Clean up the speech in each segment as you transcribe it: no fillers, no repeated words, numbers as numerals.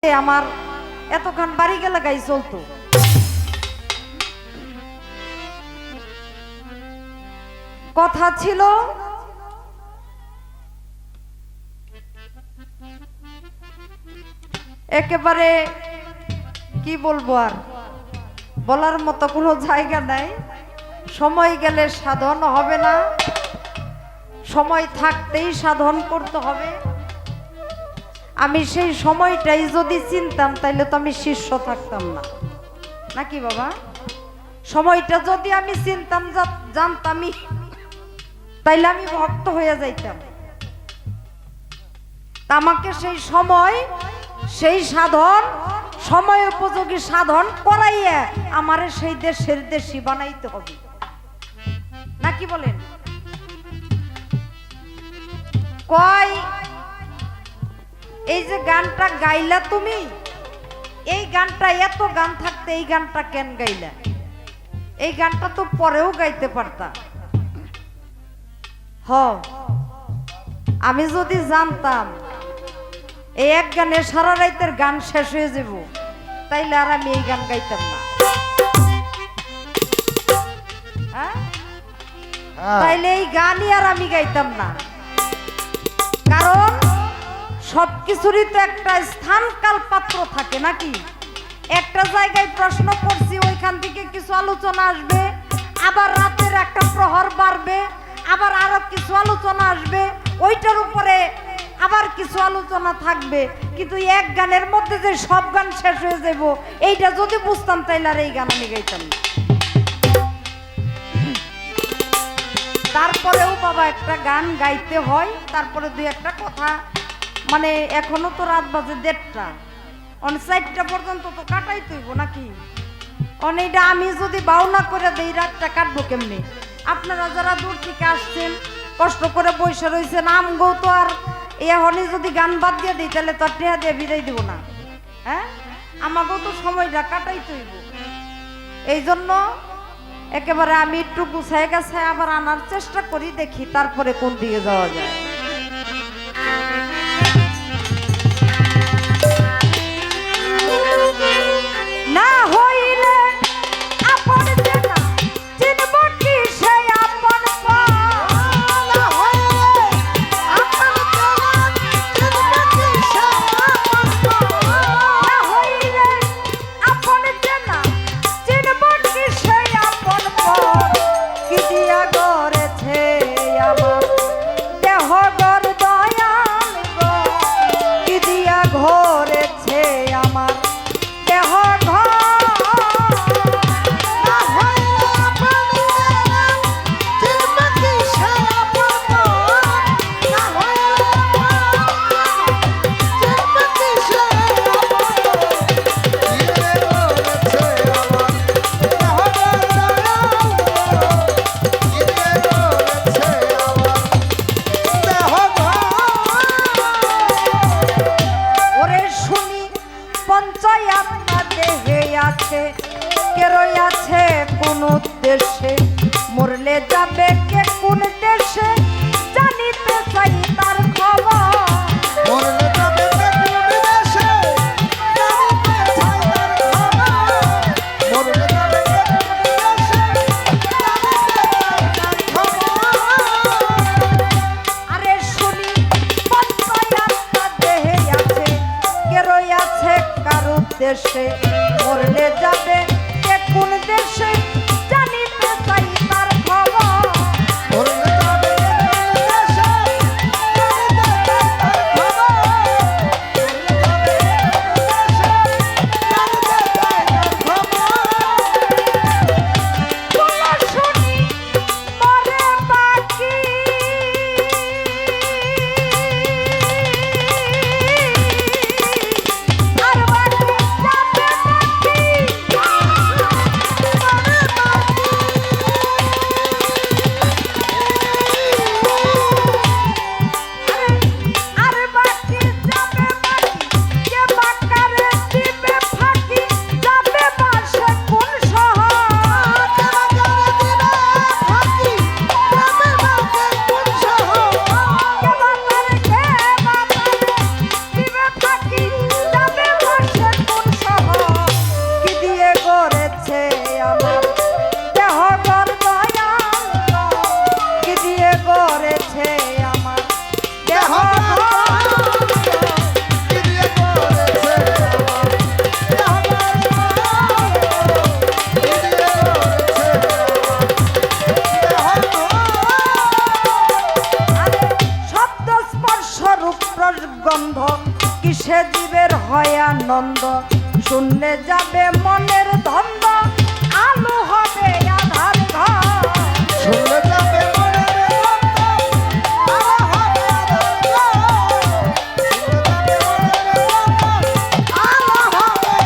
আমার এতক্ষণ বাড়ি গেলে গাই চলতো। কথা ছিল একেবারে কি বলবো, আর বলার মতো কোনো জায়গা নাই। সময় গেলে সাধন হবে না, সময় থাকতেই সাধন করতে হবে। আমি সেই সময়টাই যদি চিনতাম তাইলে তো আমি শিষ্য থাকতাম না, নাকি বাবা? সময়টা যদি আমি চিনতাম, জানতামই, তাইলে আমি ভক্ত হয়ে যাইতাম। আমাকে সেই সময়, সেই সাধন, সময় উপযোগী সাধন করাইয়া আমারে সেই দেশের দেশি বানাইতে হবে, নাকি বলেন? কয় এই যে গানটা গাইলা তুমি, এই গানটা এত গান থাকতে এই গানটা কেন গাইলা? এই গানটা তো পরেও গাইতে পারতা। আমি যদি জানতাম এই এক গানে সারা রাতের গান শেষ হয়ে যাব, তাইলে আর আমি এই গান গাইতাম না। তাইলে এই গানই আর আমি গাইতাম না, কারণ সবকিছুরই তো একটা স্থান কাল পাত্র থাকে, নাকি? একটা জায়গায় প্রশ্ন করছি, ওইখান থেকে কিছু আলোচনা আসবে, আবার রাতের একটা প্রহর বাড়বে, আবার আরো কিছু আলোচনা আসবে, ওইটার উপরে আবার কিছু আলোচনা থাকবে। কিন্তু এক গানের মধ্যে যে সব গান শেষ হয়ে যাব, এইটা যদি বুঝতাম তাইলে আর এই গান আমি গাইতাম না। তারপরেও বাবা একটা গান গাইতে হয়, তারপরে দুই একটা কথা, মানে এখনো তো রাত বাজে 1:30, 4টা পর্যন্ত তো কাটাই তৈব, নাকি? অনেকটা আমি যদি বাউনা করে দেই, রাতটা কাটবো কেমনি? আপনারা যারা দূর থেকে আসছেন, কষ্ট করে বসে রয়েছেন, আমগো তো আর এখনই যদি গান বাদ দিয়ে দিই তাহলে তো টেহা দিয়ে বিদায় দিব না। হ্যাঁ, আমাকেও তো সময়টা কাটাই তৈব। এই জন্য একেবারে আমি একটু গুছায় গাছায় আবার আনার চেষ্টা করি, দেখি তারপরে কোন দিকে যাওয়া যায়। না হইলে আপন চেনা চিনব কি সে আপন পা, না হইলে আপন চেনা চিনব কি সে আপন পা, না হইলে আপন চেনা চিনব কি সে আপন পা, কি দিয়া গড়েছে আমার দেহ গর দয়াল গো, কি দিয়া ঘরেছে আমার দেহ ঘর। কে রইয়াছে কোন দেশে, মরলে যাবে কে কোন দেশে, জানিতে চাই তার খবর। মরলে যাবে কে কোন দেশে, জানিতে চাই তার খবর। মরলে যাবে কে কোন দেশে, জানিতে চাই তার খবর। আরে শুনি পঞ্চায়াতটা দেহে আছে, কে রইয়াছে কারো দেশে, মরলে যাবে কে কোন দেশে, জানিতে চাই তার খবর। মরলে যাবে কে কোন দেশে, জানিতে চাই তার খবর। মরলে যাবে কে কোন দেশে, জানিতে চাই তার খবর। বলো শুনি মরে বাকি, আর বাকি যাবে নাকি? মরে আনন্দ শুনলে যাবে মনের ধন্দ আলো হবে আধার ঘর শুনলে যাবে মনের ধন্দ আলো হবে আধার ঘর শুনলে যাবে মনের ধন্দ আলো হবে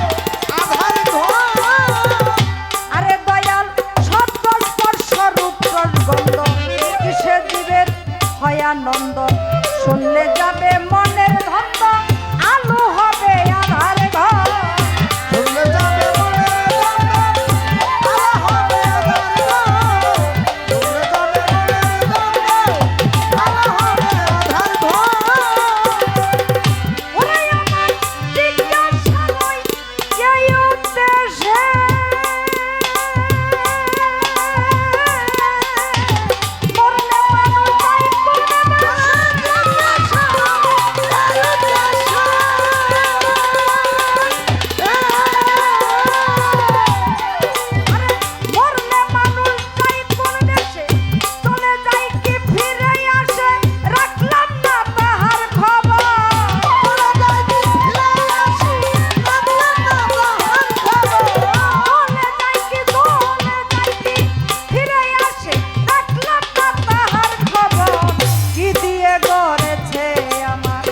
আধার ঘর আরে দয়াল শব্দ স্পর্শ রূপ রসগন্ধ কিসে জীবের হয় আনন্দ শুনলে যাবে মনের ধন্দ আলো হবে আধার ঘর শুনলে যাবে মনের ধন্দ আলো হবে আধার ঘর শুনলে যাবে মনের ধন্দ আলো হবে আধার ঘর ওরে আমার জিজ্ঞাসা নয় এই উদ্দেশ্যে মরলে মানুষ তাই করবে মরলে মানুষ তাই কোন দেশে চলে যায় কি ফিরে আসে রাখলাম না তাহার খবর চলে যায় কি ফিরে আসি রাখলাম না তাহার খবর চলে যায় কি ফিরে আসে রাখলাম না তাহার খবর কি দিয়ে গড়েছে আমার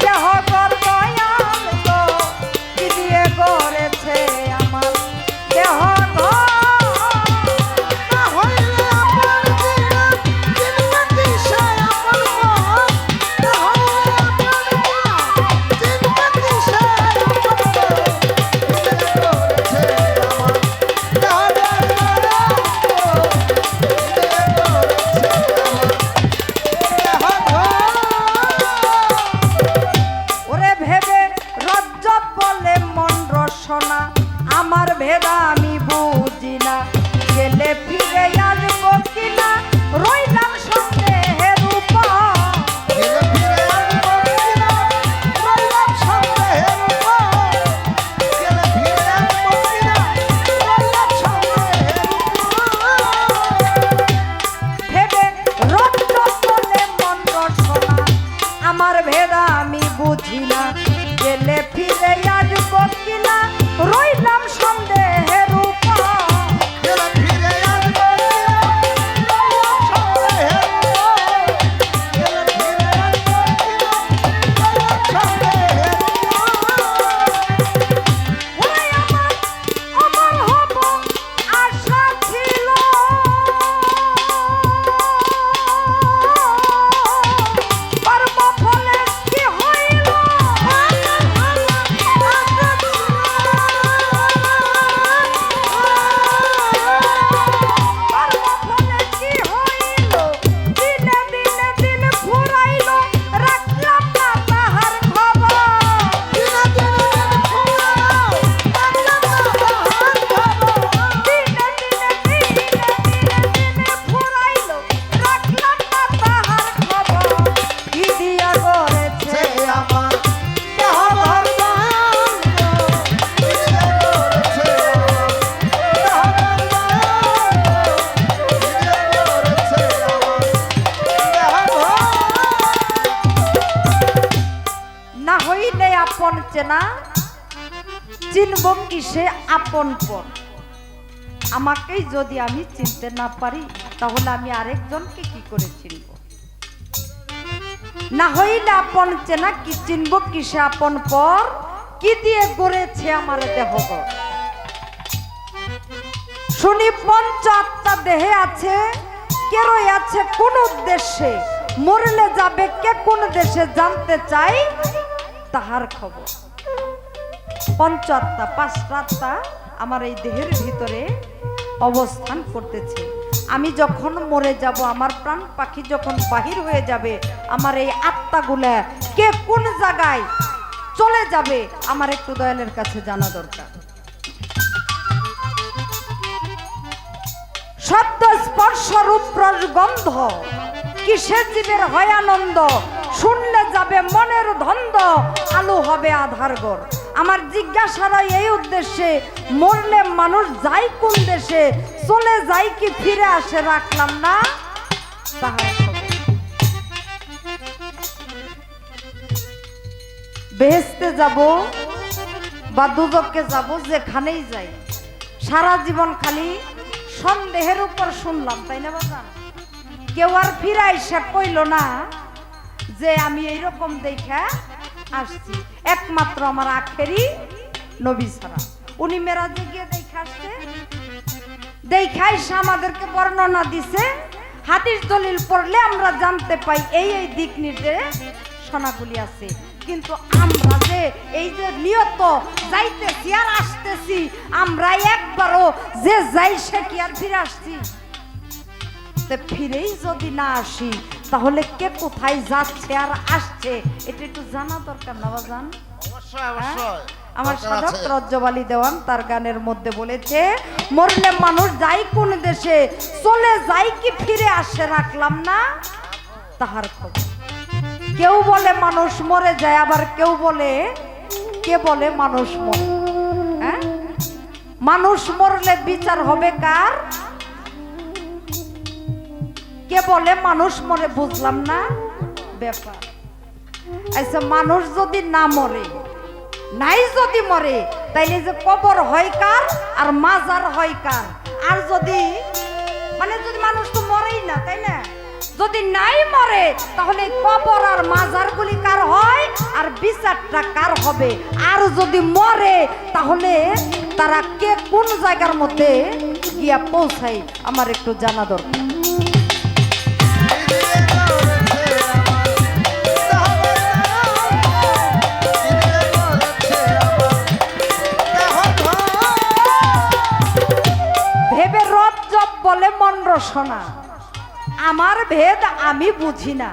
দেহ গর্বয়াল গো কি দিয়ে গড়েছে আমার দেহ না হইলে আপন জিনা জিনবা দিশায় আপন মন না হইলে আপন জিনা জিনবা দিশায় আপন মন বিদে করেছে আমার দেহদার গো বিদে করেছে আমার দেহঘর ওরে ভেবে রজ্জব বলে মন রসনা আমার ভেদা আমি বুঝি না গেলে ফিরে আসবো কিনা রইলাম সন্দেহের উপর গেলে ফিরে আসবো কিনা রইলাম সন্দেহের উপর গেলে ফিরে আসবো কিনা রইলাম সন্দেহের উপর ভেবে রজ্জব বলে মন রসনা আমার ভেদা আমি বুঝি না গেলে ফিরে আসবো কিনা রইলাম সন্দেহের উপর গেলে ফিরে আসবো কিনা রইলাম সন্দেহের উপর গেলে ফিরে আসবো কিনা রইলাম সন্দেহের উপর ওরে আমার হব আশা ছিল কর্মফলে কি হইল কর্মফলে কি হইল দিনে দিনে দিন ফুরাইল রাখলাম না তাহার খবর দিনে দিনে দিন ফুরাও রাখলাম না তাহার খবর দিনে দিনে ফুরাইল রাখলাম না তাহার খবর কি দিয়া করেছে সে আমার দেহঘর ভাঙ্গ বিদে করেছে আমার দেহঘর ভাঙ্গ বিদে করেছে আমার দেহঘর না হইলে আপন চেনা চিনব কিসে আপন পর আমাকেই যদি আমি চিনতে না পারি তাহলে আমি আরেকজনকে কি করে চিনব না হইলে আপন চেনা কি চিনব কিসে আপন পর কি দিয়ে গড়েছে আমার দেহগর শুনি পঞ্চ আত্মা দেহে আছে কে আছে কোন উদ্দেশ্যে মরলে যাবে কে কোন দেশে জানতে চাই তাহার খবর পঞ্চ আত্মা পাঁচটা আত্মা আমার এই দেহের ভিতরে অবস্থান করতেছে আমি যখন মরে যাব আমার প্রাণ পাখি যখন বাহির হয়ে যাবে আমার এই আত্মাগুলা কে কোন জায়গায় চলে যাবে আমার একটু দয়ালের কাছে জানা দরকার শব্দ স্পর্শ রূপ রস গন্ধ কিসের জীবের হয় আনন্দ শুনলে যাবে মনের ধন্দ আলো হবে আধার গড় আমার জিজ্ঞাসার এই উদ্দেশ্যে মরলে মানুষ যায় কোন দেশে চলে যায় কি ফিরে আসে রাখলাম না তাহার খবর বেহেশতে যাব বা দুদককে যাব, যেখানেই যাই সারা জীবন খালি সন্দেহের উপর শুনলাম, তাই না বাবা? কেউ আর ফিরে আইসা কইল না যে আমি এইরকম দেখা আসছি, একমাত্র আমার আখেরি নবী ছাড়া। উনি মেরাজে গিয়ে দেখে আসছে, দেখাই আমাদেরকে বর্ণনা দিছে, হাদিস দলিল পড়লে আমরা জানতে পাই এই এই দিক নির্দেশনাগুলি আছে। কিন্তু আমরা যে এই যে নিয়ত যাইতেছি আর আসতেছি, আমরা একবারও যে যাই সে কি আর ফিরে আসছি? ফিরেই যদি না আসি তাহলে কে কোথায় যাচ্ছে আর আসছে এটা একটু জানা দরকার না বাজান? আমার সাধক রজ্জবালী দেওয়ান তার গানের মধ্যে বলেছে, মরলে মানুষ যায় কোন দেশে, চলে যায় কি ফিরে আসে রাখলাম না তাহার খবর। কেউ বলে মানুষ মরে যায়, আবার কেউ বলে, কে বলে মানুষ মরে। হ্যাঁ, মানুষ মরলে বিচার হবে কার? কে বলে মানুষ মরে, বুঝলাম না ব্যাপার। আচ্ছা, মানুষ যদি না মরে, নাই যদি মরে, তাইলে যে কবর হয় কার আর মাজার হয় কার? আর যদি মানে যদি মানুষ তো মরেই না, তাই না? যদি নাই মরে তাহলে কবর আর মাজারগুলি কার হয় আর বিচারটা কার হবে? আর যদি মরে তাহলে তারা কে কোন জায়গার মধ্যে গিয়া পৌঁছায় আমার একটু জানা দরকার। ভেবে রজ্জব বলে মন রসনা, আমার ভেদ আমি বুঝি না,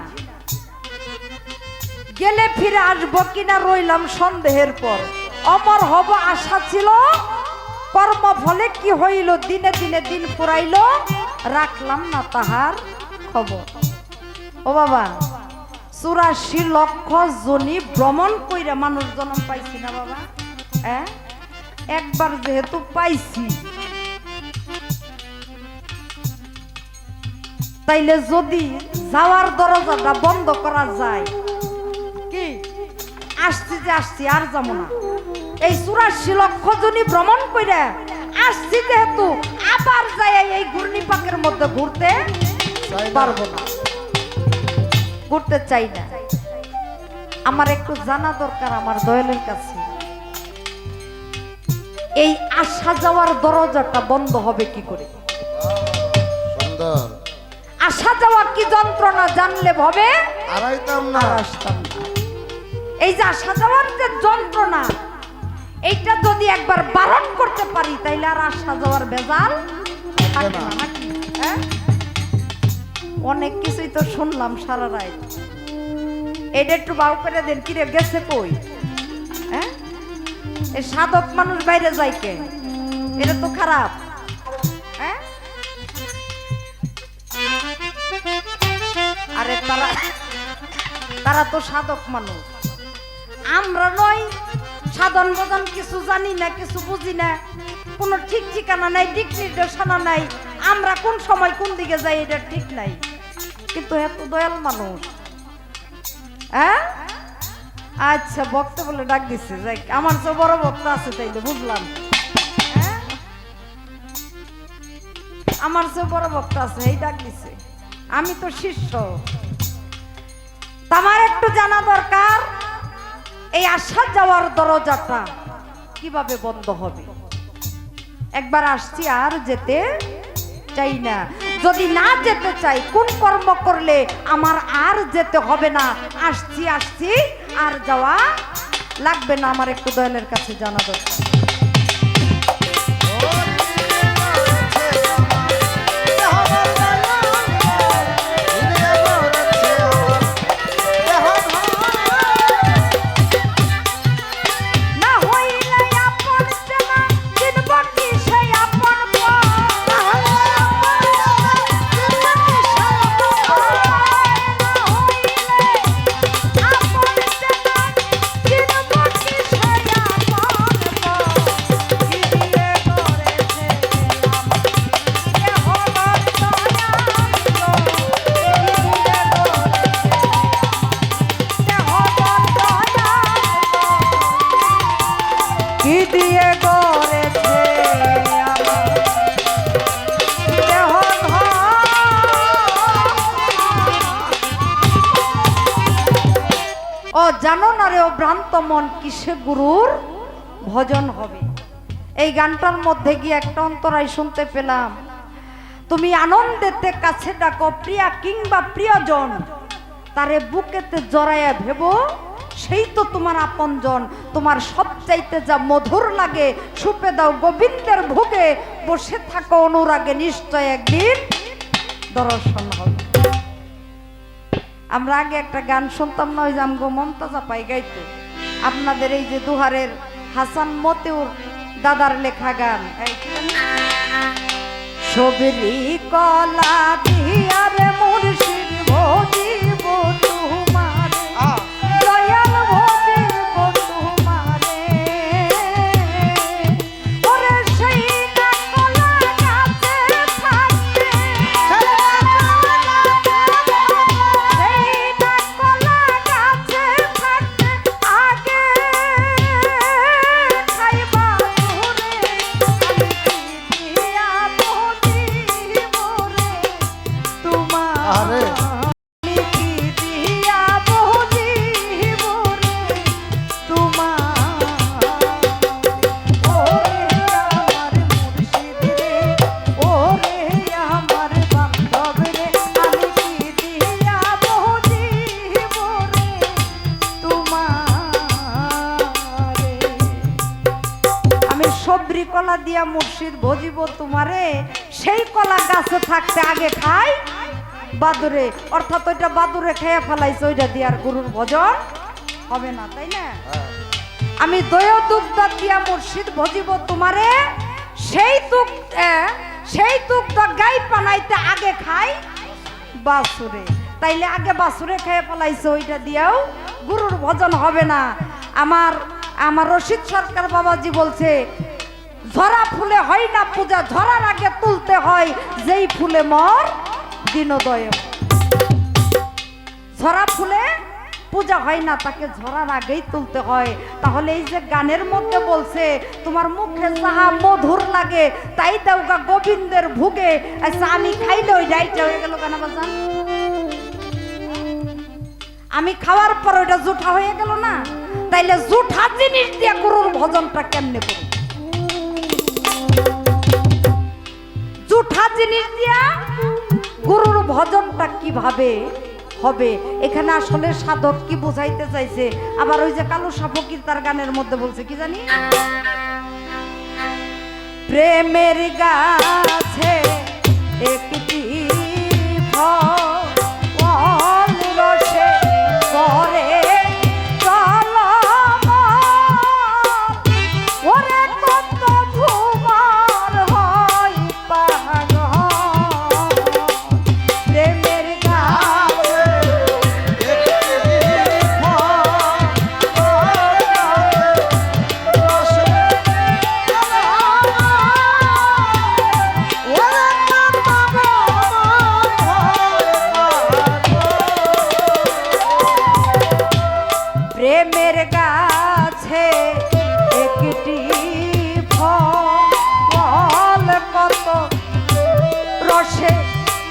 গেলে ফিরে আসবো কিনা রইলাম সন্দেহের পর। অমর হব আশা ছিল, কর্ম ফলে কি হইল, দিনে দিনে দিন ফুরাইল, রাখলাম না তাহার খবর। ও বাবা, 84 লক্ষ জনি ভ্রমণ কইরা মানুষ জন্ম পাইছি না বাবা? হ্যাঁ, একবার যেহেতু পাইছি, তাইলে যদি যাওয়ার দরজাটা বন্ধ করা যায়, কি আসছি যে আসছি আর যাবো না, এই 84 লক্ষ জনই ভ্রমণ করে আসছি যেহেতু, আবার যাই এই ঘূর্ণিপাকের মধ্যে ঘুরতে পারবো না, ঘুরতে চাই না। আমার একটু জানা দরকার আমার দয়ালের কাছে, এই আসা যাওয়ার দরজাটা বন্ধ হবে কি করে? সুন্দর। আসা যাওয়া কি যন্ত্রণা জানলে হবে আর আইতাম না, আর আসতাম না। এই যে আসা যাওয়ার যে যন্ত্রণা, এইটা যদি একবার বারণ করতে পারি তাইলে আর আসা যাওয়ার বেজাল থাকে না, নাকি? হ্যাঁ, অনেক কিছুই তো শুনলাম সারা রাত, এটা একটু বাউ করে দেন। কিরে গেছে কই? হ্যাঁ, এই সাধক মানুষ বাইরে যায় কে? এটা তো খারাপ। হ্যাঁ, আরে তারা তো সাধক মানুষ, আমরা নয়। সাধন ভজন কিছু জানি না, কিছু বুঝি না, কোনো ঠিক ঠিকানা নাই, দিক নির্দেশনা নাই, আমরা কোন সময় কোন দিকে যাই এটা ঠিক নাই, কিন্তু এত দয়াল মানুষ। হ্যাঁ, আচ্ছা, বক্তা বলে ডাক দিচ্ছে, যাই আমার তো বড় বক্তা আছে তাইলে বুঝলাম। হ্যাঁ, আমার চেয়ে বড় বক্তা আছে, এই ডাক দিচ্ছে, আমি তো শিষ্য। আমার একটু জানা দরকার এই আসা যাওয়ার দরজাটা কিভাবে বন্ধ হবে। একবার আসছি আর যেতে চাই না, যদি না যেতে চাই কোন কর্ম করলে আমার আর যেতে হবে না? আসছি আসছি আর যাওয়া লাগবে না, আমার একটু দয়ালের কাছে জানা দরকার। জানো না রে ও ভ্রান্ত মন কিসে গুরুর ভজন হবে। এই গানটার মধ্যে গিয়ে একটা অন্তরায় শুনতে পেলাম, তুমি আনন্দেতে কাছে ডাকো প্রিয়া কিংবা প্রিয়জন, তারে বুকেতে জড়াইয়া ভেবো সেই তো তোমার আপনজন। তোমার সবচাইতে যা মধুর লাগে সুপে দাও গোবিন্দের ভোগে, বসে থাকো অনুরাগে নিশ্চয় একদিন দর্শন হবে। আমরা আগে একটা গান শুনতাম না, ওই যে আমগো মমতাজা পাই গাইতো, আপনাদের এই যে দুহারের হাসান মতিউর দাদার লেখা গান, সবরি কলা দিয়ারে মুর্শিদ ভজিব তোমারে, দয়াল ভজিব তোমারে, ওরে সেই না কলা গাছে থাকতে, সেই না কলা গাছে থাকতে আগে খাইবা তোরে, আমি কি দিয়া ভজিব রে তোমার, আরে আমি কি দিয়া ভজিব রে তোমার, ওরে আমার মুর্শিদ রে, ওরে আমার বান্ধব রে, আমি কি দিয়া ভজিব রে তোমারে। আমি সবরি কলা দিয়া মুর্শিদ ভজিব তোমারে, সেই কলা গাছে থাকতে আগে খাই বাদুরে, অর্থাৎ ওইটা বাদুরে খেয়ে ফেলাইছে, ওইটা দিয়ে আর গুরুর ভজন হবে না, তাই না? আমি দয়া দুগ্ধ দিয়া মুর্শিদ ভজিব তোমারে, সেই দুগ্ধ গাই পানাইতে আগে খাই বাসুরে, তাইলে আগে বাসুরে খেয়ে ফেলাইছে, ওইটা দিয়েও গুরুর ভজন হবে না। আমার রশিদ সরকার বাবাজি বলছে, ঝরা ফুলে হয় না পূজা, ঝরার আগে তুলতে হয় যেই ফুলে মর দিনোদয়। ঝরা ফুলে পূজা হয় না, তাকে ঝরার আগেই তুলতে হয়। তাহলে এই যে গানের মধ্যে বলছে তোমার মুখে যাহা মধুর লাগে তাই দাও গা গোবিন্দের ভোগে, আচ্ছা আমি খাইলে ওই ডাইটা হয়ে গেল কেন বাজান? আমি খাওয়ার পর ওইটা জুঠা হয়ে গেল না, তাইলে জুঠা জিনিস দিয়ে গুরুর ভজনটা কেমনে করব? জুঠা জিনিস দিয়া গুরুর ভজনটা কিভাবে হবে? এখানে আসলে সাধক কি বুঝাইতে চাইছে? আবার ওই যে কালু ফকির তার গানের মধ্যে বলছে কি জানি, প্রেমের গাছে একটি ফল রসে করে ওরে কত ভুমার হয় পাগল, প্রেমের গাছে প্রেমের গাছে একটি ফল কত রসে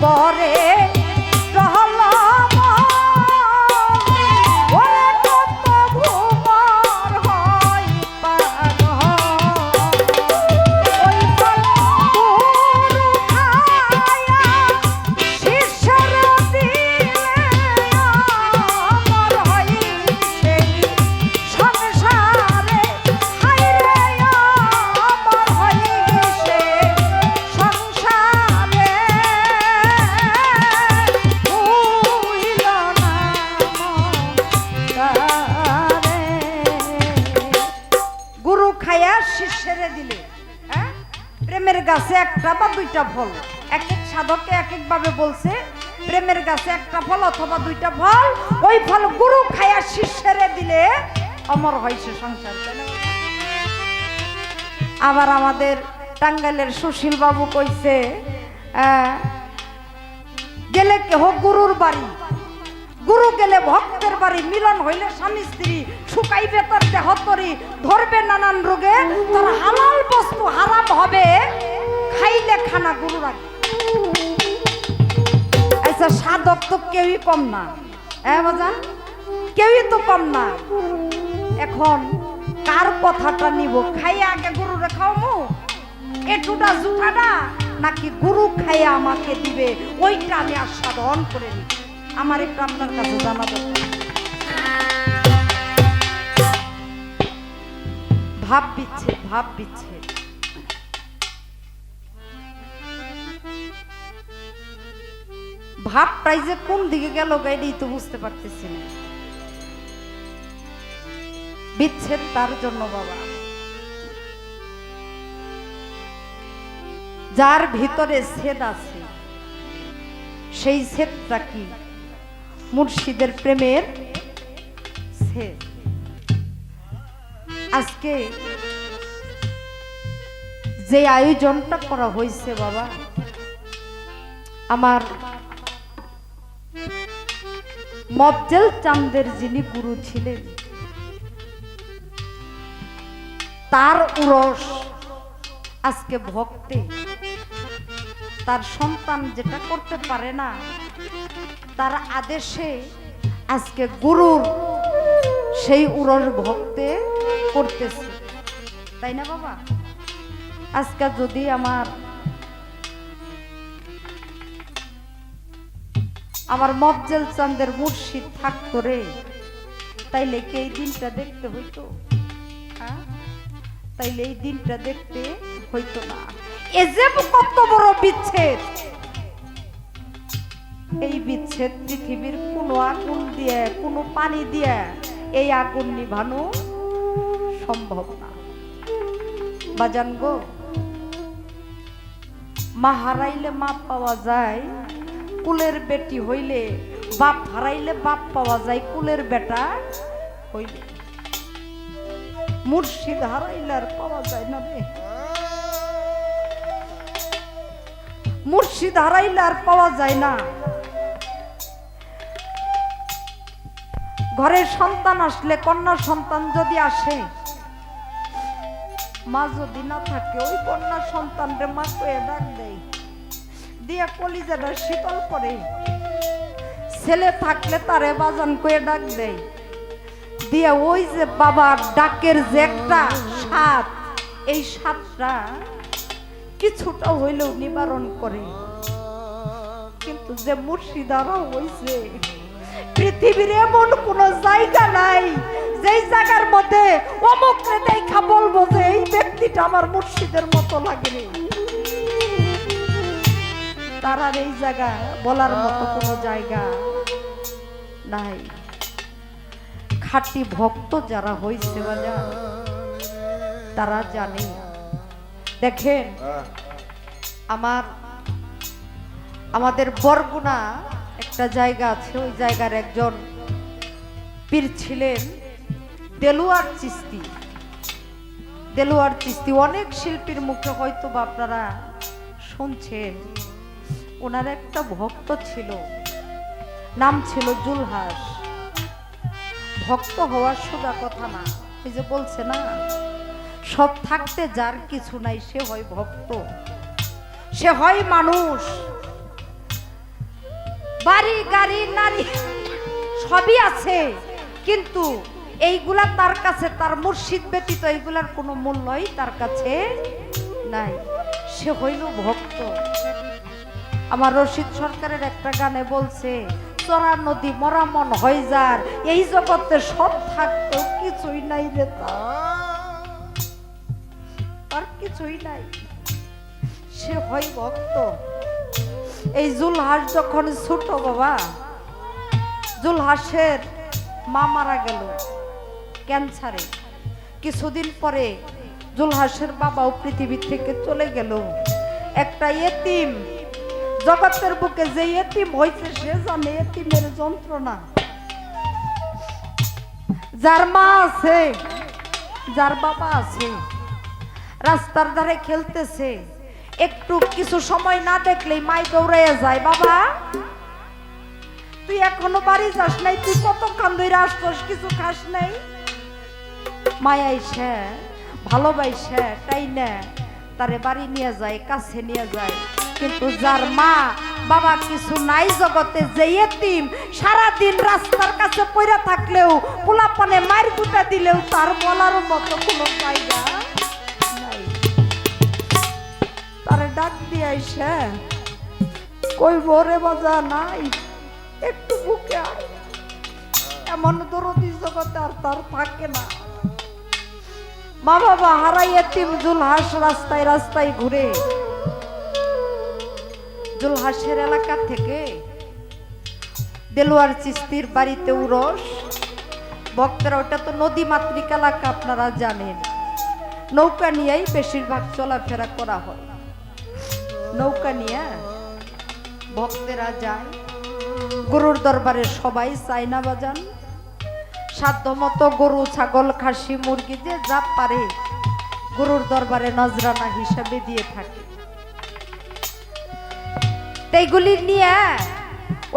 পরে শিষ্যেরে দিলে, হ্যাঁ, প্রেমের গাছে একটা বা দুইটা ফল, এক এক সাধকে এক এক ভাবে বলছে, প্রেমের গাছে একটা ফল অথবা দুইটা ফল, ওই ফল গুরু খায়া শিষ্যেরে দিলে অমর হয় সে সংসার। আবার আমাদের টাঙ্গাইলের সুশীল বাবু কইছে, গেলে কেহ গুরুর বাড়ি, গুরু গেলে ভক্তের বাড়ি, মিলন হইলে স্বামী স্ত্রী, শুকাইবে তার দেহ তরি, ধরবে নানান রোগে, তার হালাল বস্তু হারাম হবে, খাইলে খানা গুরু রাখবে। আচ্ছা সাধক তো কেউই কম না, হ্যাঁ বাজান, কেউই তো কম না। এখন কার কথাটা নিব? খাইয়ে আগে গরুরে খাওয়ামু, এটুটা জুঠাটা, নাকি গরু খাইয়ে আমাকে দিবে ওইটা আমি আস্বাদন করে নিব? আমার একটু আপনার কাছে জানা দরকার। ভাব বিচ্ছেদ, ভাব বিচ্ছেদ। ভাবটাই যে কোন দিকে গেল গাইডেই তো বুঝতে পারতেছি না। বিচ্ছেদ তার জন্য বাবা, যার ভিতরে ছেদ আছে, সেই ছেদটা কি? মুর্শিদের প্রেমের ছেদ। আজকে যে আয়োজনটা করা হয়েছে বাবা, আমার মফজল চাঁদের যিনি গুরু ছিলেন, তার উরস আজকে ভক্তে, তার সন্তান যেটা করতে পারে না, তার আদেশে আজকে গুরুর সেই উরস ভক্তে করতেছে, তাই না বাবা? আজকে যদি আমার মফজল চাঁদের মুর্শিদ থাকতো রে, তাইলে কি এই দিনটা দেখতে হইতো? তাইলে এই দিনটা দেখতে হইতো না। এ যে কত বড় বিচ্ছেদ, এই বিচ্ছেদ পৃথিবীর কোনো আগুন দিয়ে, কোনো পানি দিয়ে এই আগুন নিভানো সম্ভব না। বাজান গো, মা হারাইলে মা পাওয়া যায়, কুলের বেটি হইলে বাপ হারাইলে বাপ পাওয়া যায়, কুলের বেটা হইলে। মুর্শিদ হারাইলে আর পাওয়া যায় না রে, মুর্শিদ হারাইলে আর পাওয়া যায় না। ঘরে সন্তান আসলে, কন্যা সন্তান যদি আসে, মা যদি না থাকে, ওই কন্যা সন্তানরে মা কয়ে ডাক দেয়, দিয়া কলিজাটা শীতল করে। ছেলে থাকলে তারে বাজান কয়ে ডাক দেয়, দিয়া ওই যে বাবার ডাকের যে একটা স্বাদ, এই স্বাদটা কিছুটা হইলেও নিবারণ করে। কিন্তু যে মুর্শিদারা হইছে, পৃথিবীর এমন কোন জায়গা নাই যেই জায়গার মধ্যে অমুকরে দেখা বলবো যে এই ব্যক্তিটা আমার মুর্শিদের মতো লাগে। তার আর এই জায়গা বলার মতো কোনো জায়গা নাই। খাঁটি ভক্ত যারা হইছে বাজার, তারা জানে। দেখেন, আমাদের বরগুনা একটা জায়গা আছে, ওই জায়গার একজন পীর ছিলেন দেলোয়ার চিস্তি। দেলোয়ার চিস্তি অনেক শিল্পীর মুখে হয়তো বা আপনারা শুনছেন। ওনার একটা ভক্ত ছিল, নাম ছিল জুলহাস। ভক্ত হওয়ার সোজা কথা না, এই যে বলছে না, সব থাকতে যার কিছু নাই সে হয় ভক্ত, সে হয় মানুষ। বাড়ি গাড়ি নারী সবই আছে, কিন্তু এইগুলা তার কাছে, তার মুর্শিদ ব্যতীত এইগুলার কোনো মূল্যই তার কাছে নাই। সে হইল ভক্ত। আমার রশিদ সরকারের একটা গানে বলছে, চরা নদী মরা মন হয়ে যার, এই জগতে সব থাকতো কিছুই নাই রে, তার কিছুই নাই, সে হয় ভক্ত। এই জুলহাস যখন ছোট বাবা, জুলহাসের মা মারা গেল ক্যান্সারে। কিছুদিন পরে জুলহাসের বাবাও পৃথিবী থেকে চলে গেল। একটা এতিম, জগতের বুকে যে এতিম হয়েছে সে জানে এতিমের যন্ত্রণা। যার মা আছে, যার বাবা আছে, রাস্তার ধারে খেলতেছে, একটু কিছু সময় না দেখলেই মাই দৌড়াইয়া যায়, বাবা তুই এখনো বাড়ি যাস নাই, তুই কতক্ষণ ধরে আসছস, কিছু খাস নাই? মায়া আইসা ভালোবাসা তাই না তারে বাড়ি নিয়ে যায়, কাছে নিয়ে যায়। কিন্তু যার মা বাবা কিছু নাই জগতে, যে এতিম সারাদিন রাস্তার কাছে পড়ে থাকলেও পোলাপানে মার গুটা দিলেও তার বলার মতো কোনো জায়গা নাই। তারে ডাক দিয়ে আইসা কইব রে বাজা নাই একটু বুকে আয়। এমন দরদি জগতে আর তার থাকে না। মা বাবা হারাই এতিম জুলহাস রাস্তায় রাস্তায় ঘুরে। জুলহাসের এলাকা থেকে দেলোয়ার চিস্তির বাড়িতে উরস। ভক্তরা, ওটা তো নদী মাতৃক এলাকা, আপনারা জানেন। নৌকা নিয়েই বেশিরভাগ চলাফেরা করা হয়। নৌকা নিয়ে ভক্তেরা যায় গরুর দরবারে। সবাই চায় না বাজান, সাধ্য মতো গরু ছাগল খাসি মুরগি যে যা পারে গরুর দরবারে নজরানা হিসাবে দিয়ে থাকে। এইগুলি নিয়ে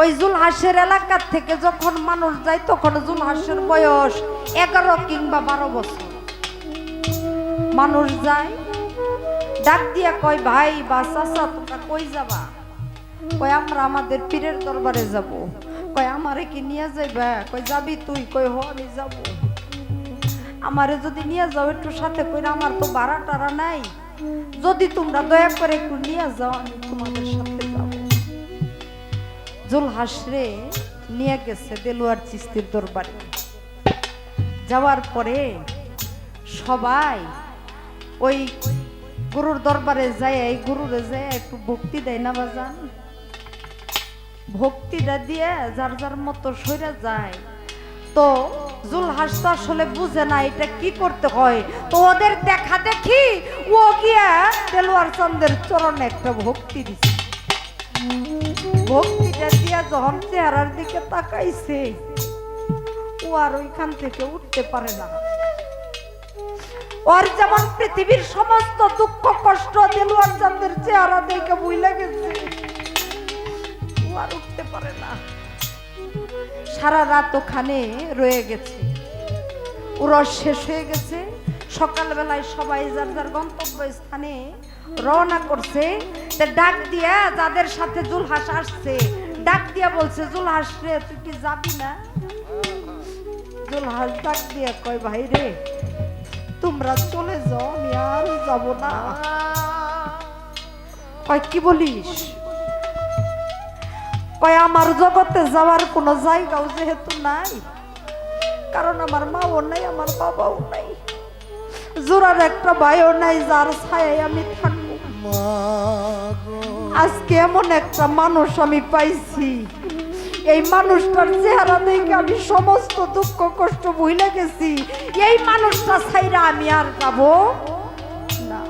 ওই জুলহাসের এলাকার থেকে যখন মানুষ যায় তখন জুলহাসের বয়স 11 কিংবা 12 বছর। মানুষ যায় ডাক দিয়া কয় ভাই বা চাচা তোমরা কই যাবা? কয় আমরা আমাদের পীরের দরবারে যাব। কয় আমারে কি নিয়ে যাইবা? কয় যাবি তুই? কয় হ আমি যাব। আমারে যদি নিয়ে যাও একটু সাথে কইরা, আমার তো ভাড়া টাড়া নাই, যদি তোমরা দয়া করে একটু নিয়ে যাও আমি তোমাদের সাথে যাব। জুলহাসরে নিয়ে গেছে দেলোয়ার চিস্তির দরবারে। যাওয়ার পরে সবাই ওই গুরুর দরবারে যায়, এই গুরুরে যায় একটু ভক্তি দেয় না বাজান। ভক্তিটা দিয়ে যার যার মতো সইরা যায়। তো জুলহাস তো আসলে বুঝে না এটা কি করতে হয়। তো ওদের দেখা দেখি ও গিয়া দেলোয়ার চাঁদের চরণে একটা ভক্তি দিছে। ভক্তিটা দিয়া যখন চেহারার দিকে তাকাইছে, ও আর ওইখান থেকে উঠতে পারে না। ওর যেমন পৃথিবীর সমস্ত দুঃখ কষ্ট দেলোয়ার চাঁদের চেহারা দেখে বুঝলে গেছে, ও আর উঠতে পারে না। সারা রাত ওখানে রয়ে গেছে। উরস শেষ হয়ে গেছে। সকালবেলায় সবাই যার যার গন্তব্য স্থানে রওনা করছে। ডাক দিয়া যাদের সাথে জুলহাস আসছে ডাক দিয়া বলছে, জুলহাস রে তুই কি যাবি না? জুলহাস ডাক দিয়া কয় ভাই রে তোমরা চলে যাও, আমি আর যাব না। কয় কি বলিস? কয় আমার জগতে যাওয়ার কোনো জায়গাও যেহেতু নাই, কারণ আমার মাও নাই আমার বাবাও নাই, জোরার একটা ভাইও নাই যার ছায়ায় আমি থাকবো। আজকে এমন একটা মানুষ আমি পাইছি, এই মানুষটার চেহারা দেখে আমি সমস্ত দুঃখ কষ্ট ভুলে গেছি। এই মানুষটা ছাইরা আমি আর যাব না।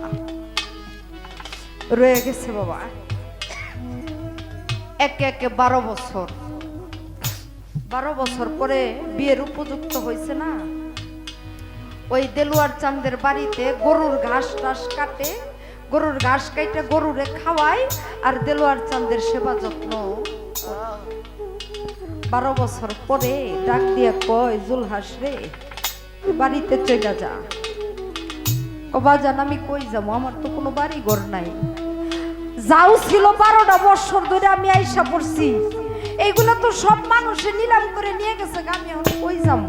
রয়ে গেছে বাবা একে একে 12 বছর। 12 বছর পরে বিয়ের উপযুক্ত হয়েছে না। ওই দেলোয়ার চাঁদের বাড়িতে গরুর ঘাস টাস কাটে, গরুর ঘাস কাইটে গরুরে খাওয়ায় আর দেলোয়ার চাঁদের সেবা যত্ন। 12 বছর পরে ডাক দিয়ে কয়, জুলহাস রে বাড়িতে চলে যা। বাজান আমি কই যাবো, আমার তো কোনো বাড়ি ঘর নাই। যাও ছিল 12টা বছর ধরে আমি আইসা পড়ছি, এইগুলো তো সব মানুষে নিলাম করে নিয়ে গেছে, আমি এখন কই যাবো?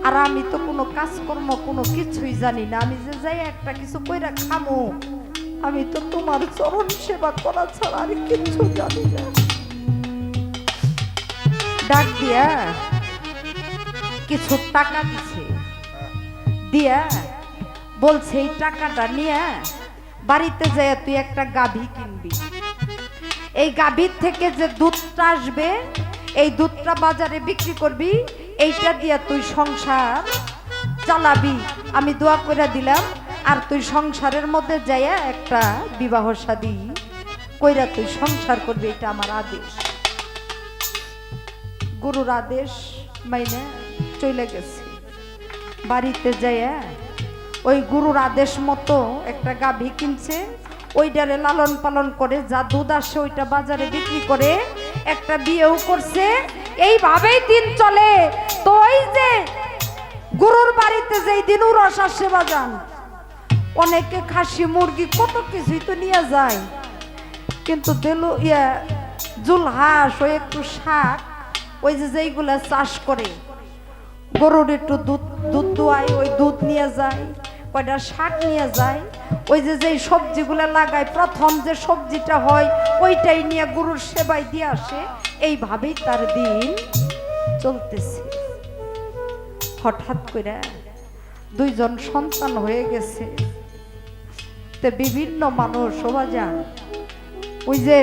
আর আমি তো কোনো কাজকর্ম কোনো কিছুই জানি না, আমি যে যাই একটা কিছু কইরা খামো, আমি তো তোমার চরণ সেবা করা ছাড়া আর কিছু জানি না। ডাক দিয়া কিছু টাকা দিছে, দিয়া বলছে এই টাকাটা নিয়ে বাড়িতে যায় তুই একটা গাভী কিনবি। এই গাভীর থেকে যে দুধটা আসবে এই দুধটা বাজারে বিক্রি করবি, এইটা দিয়া তুই সংসার চালাবি। আমি দোয়া করে দিলাম, আর তুই সংসারের মধ্যে যাইয়া একটা বিবাহ শাদী কইরা তুই সংসার করবি, এটা আমার আদেশ। গুরুর আদেশ মাইনে চলে গেছে। বাড়িতে যাইয়া ওই গুরুর আদেশ মতো একটা গাভী কিনছে, ওইটারে লালন পালন করে যা দুধ আসে ওইটা বাজারে বিক্রি করে একটা বিয়েও করছে। এইভাবেই দিন চলে। তো ওই যে গুরুর বাড়িতে যেই দিন উরস আসে বাজান, অনেকে খাসি মুরগি কত কিছুই তো নিয়ে যায়। কিন্তু দিল জুলহাস ওই একটু শাক ওই যে যেইগুলা চাষ করে গরুর একটু দুধ দুধ দোয়ায় ওই দুধ নিয়ে যায়, কয়টা শাক নিয়ে যায়, ওই যে যেই সবজিগুলো লাগায় প্রথম যে সবজিটা হয় ওইটাই নিয়ে গরুর সেবায় দিয়ে আসে। এইভাবেই তার দিন চলতেছে। হঠাৎ করে দুইজন সন্তান হয়ে গেছে। তে বিভিন্ন মানুষ শোভা যান ওই যে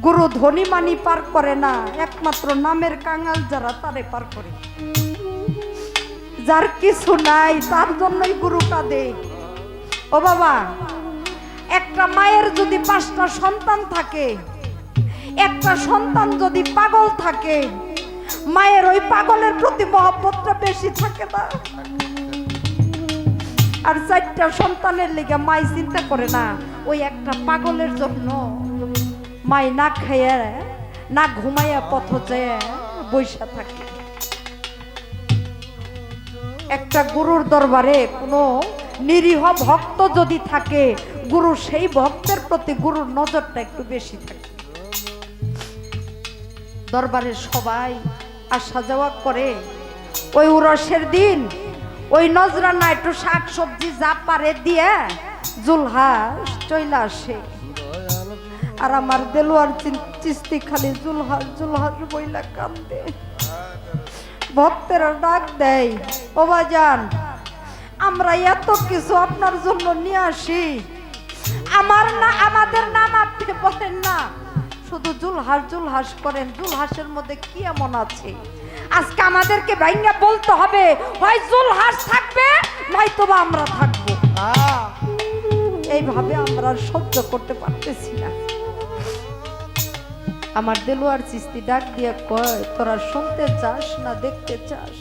গুরু ধনী মানি পার করে না, একমাত্র নামের কাঙাল যারা তারে পার করে। যার কিছু নাই তার জন্যই গুরু কাঁদে। ও বাবা, একটা মায়ের যদি 5টা সন্তান থাকে, একটা সন্তান যদি পাগল থাকে, মায়ের ওই পাগলের প্রতি মহব্বতটা বেশি থাকে না। আর 4টা সন্তানের লেগে মাই চিন্তা করে না ওই একটা পাগলের জন্য মাই না খাইয়া না ঘুমাইয়া পথ যায় বৈশা থাকে। একটা গুরুর দরবারে কোনো নিরীহ ভক্ত যদি থাকে, গুরু সেই ভক্তের প্রতি গুরুর নজরটা একটু বেশি থাকে। দরবারে সবাই আসা যাওয়া করে। ওই উরসের দিন ওই নজরানা একটু শাক সবজি যা পারে দিয়ে জুলহাস চইলা আসে। আর আমার দেলোয়ার চিস্তি খালি জুলহাস জুলহাস বইলা কান্দে। ভক্তেরা ডাক দেয়, ও বাজান আমরা এত কিছু আপনার জন্য নিয়ে আসি, আমাদের নাম আপনি বলেন না, শুধু জুলহাস জুলহাস করেন। জুলহাসের মধ্যে কি এমন আছে আজকে আমাদেরকে ভাইঙ্গা বলতে হবে? হয় জুলহাস থাকবে নয়তো বা আমরা থাকবো। এইভাবে আমরা সহ্য করতে পারতেছি না। আমার দেলোয়ার চিস্তি ডাক দিয়ে কয়, তোরা শুনতে চাস না দেখতে চাস?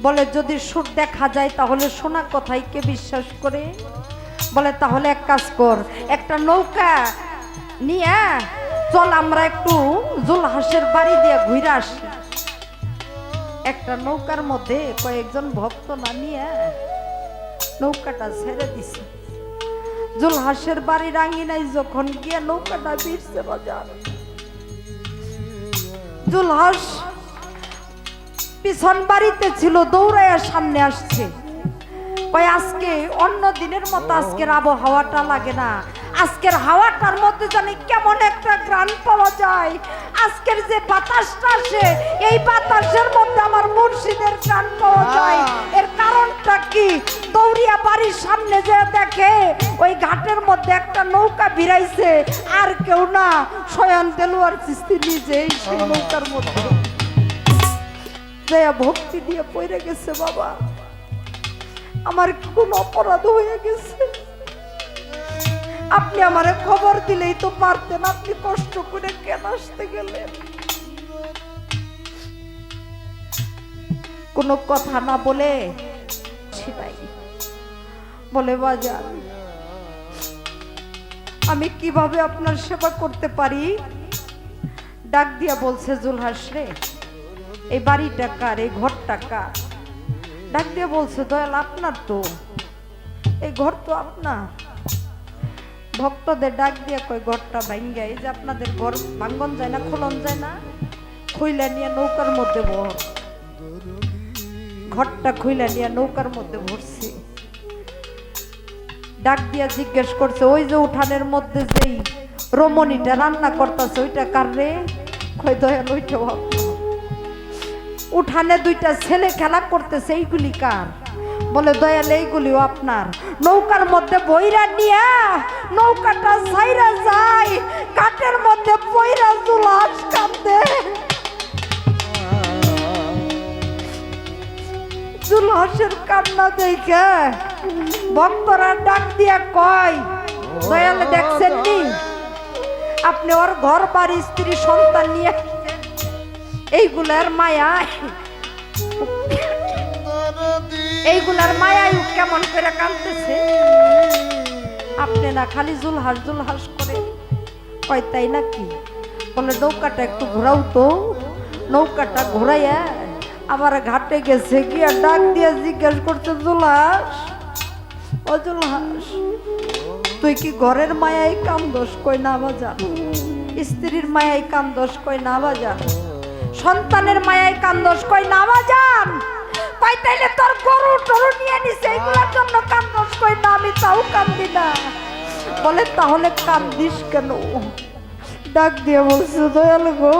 বলে যদি সুর দেখা যায় তাহলে শোনা কথাই কে বিশ্বাস করে? বলে তাহলে এক কাজ কর, একটা নৌকা নিয়ে চল আমরা একটু জুলহাসের বাড়ি দিয়ে ঘুরে আসি। একটা নৌকার মধ্যে কয়েকজন ভক্ত না নিয়ে নৌকাটা ছেড়ে দিছে। জুলহাসের বাড়ির আঙিনায় যখন গিয়ে নৌকাটা ভিড়ছে বাজার, জুলহাস পিছন বাড়িতে ছিল, দৌড়াইয়া সামনে আসছে। কয় আজকে অন্য দিনের মতো আজকের আবহাওয়াটা লাগে না, আজকের হাওয়াটার মধ্যে জানি কেমন একটা গ্রান পাওয়া যায়। আজকের যে বাতাসটা আসে এই বাতাসের মধ্যে আমার মুর্শিদের গ্রান পাওয়া যায়। এর কারণটা কি? দৌড়িয়া বাড়ির সামনে যে দেখে ওই ঘাটের মধ্যে একটা নৌকা ভিড়াইছে, আর কেউ না, স্বয়ং দেলোয়ার চিস্তি নিজেই সেই নৌকার মধ্যে ভক্তি দিয়ে পড়ে গেছে। বাবা আমার কি কোনো অপরাধ হয়ে গেছে? আপনি আমারে খবর দিলেই তো পারতেন, আপনি কষ্ট করে কেন আসতে গেলেন? কোনো কথা না বলে সেটাই বলে, বাজার আমি কিভাবে আপনার সেবা করতে পারি? ডাক দিয়া বলছে, জুলহাস রে, এই বাড়িটা কার, এই ঘরটা কার? ডাক দিয়ে বলছে, দয়াল আপনার তো, এই ঘর তো আপনার। ভক্তদের ডাক দিয়ে কই, ঘরটা ভাঙ্গা, এই যে আপনাদের ঘর ভাঙ্গন যায় না, খোলন যায় না, খুইলা নিয়ে নৌকার মধ্যে ভর। ঘরটা খুইলা নিয়ে নৌকার মধ্যে ভরছি। ডাক দিয়া জিজ্ঞেস করছে, ওই যে উঠানের মধ্যে যেই রমণীটা রান্না করতেছে ওইটা কার রে? কই দয়াল ওইটাও আপনার। উঠানে 2টা ছেলে খেলা করতেছে, এইগুলি কার? বলে দয়াল এইগুলিও আপনার। নৌকার মধ্যে বইরা নিয়ে নৌকাটা ছাইরা যায়, কাঠের মধ্যে বইরা জুলহাস কাঁদে। জুলহাসের কান্না দেখে ভক্তরা ডাক দিয়া কয়, দয়াল দেখছেন নি আপনি ওর ঘর বাড়ি স্ত্রী সন্তান নিয়ে এইগুলার মায়া, এইগুলার মায়ায় কেমন করে কাঁদতেছে? আপনি না খালি জুলহাস জুলহাস করে। কয় তাই নাকি? বলে নৌকাটা একটু ঘোরাও তো। নৌকাটা ঘোরাইয়া আবার ঘাটে গেছে, গিয়া ডাক দিয়ে জিজ্ঞেস করছে, জুলহাস, ও জুলহাস তুই কি ঘরের মায়াই কাম দোষ কই না বাজান, স্ত্রীর মায়াই কাম দোষ কই না বাজান, সন্তানের মায়াই কাম দোষ কই না বাজান, কই তাইলে তোর গরু টরু নিয়ে নিছে এগুলোর জন্য কাম দোষ কই না, আমি তাও কান্দি না। বলে তাহলে কান্দিস কেন? ডাক দিয়ে বলছে দয়াল গো,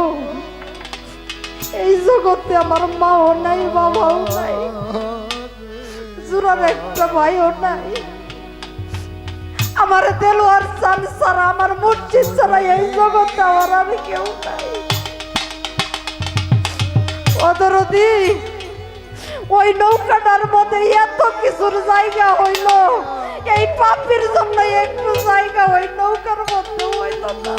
এই জগতে আমার মাও নাই বাবাও নাই, জোরার একটা ভাইও নাই, আমার দেলোয়ার চান ছাড়া আমার মসজিদ ছাড়া এই জগতে আমার আর কেউ নাই। ওদরদি ওই নৌকাটার মধ্যে এত কিছুর জায়গা হইল, এই পাপির জন্য একটু জায়গা ওই নৌকার মধ্যে হইল না।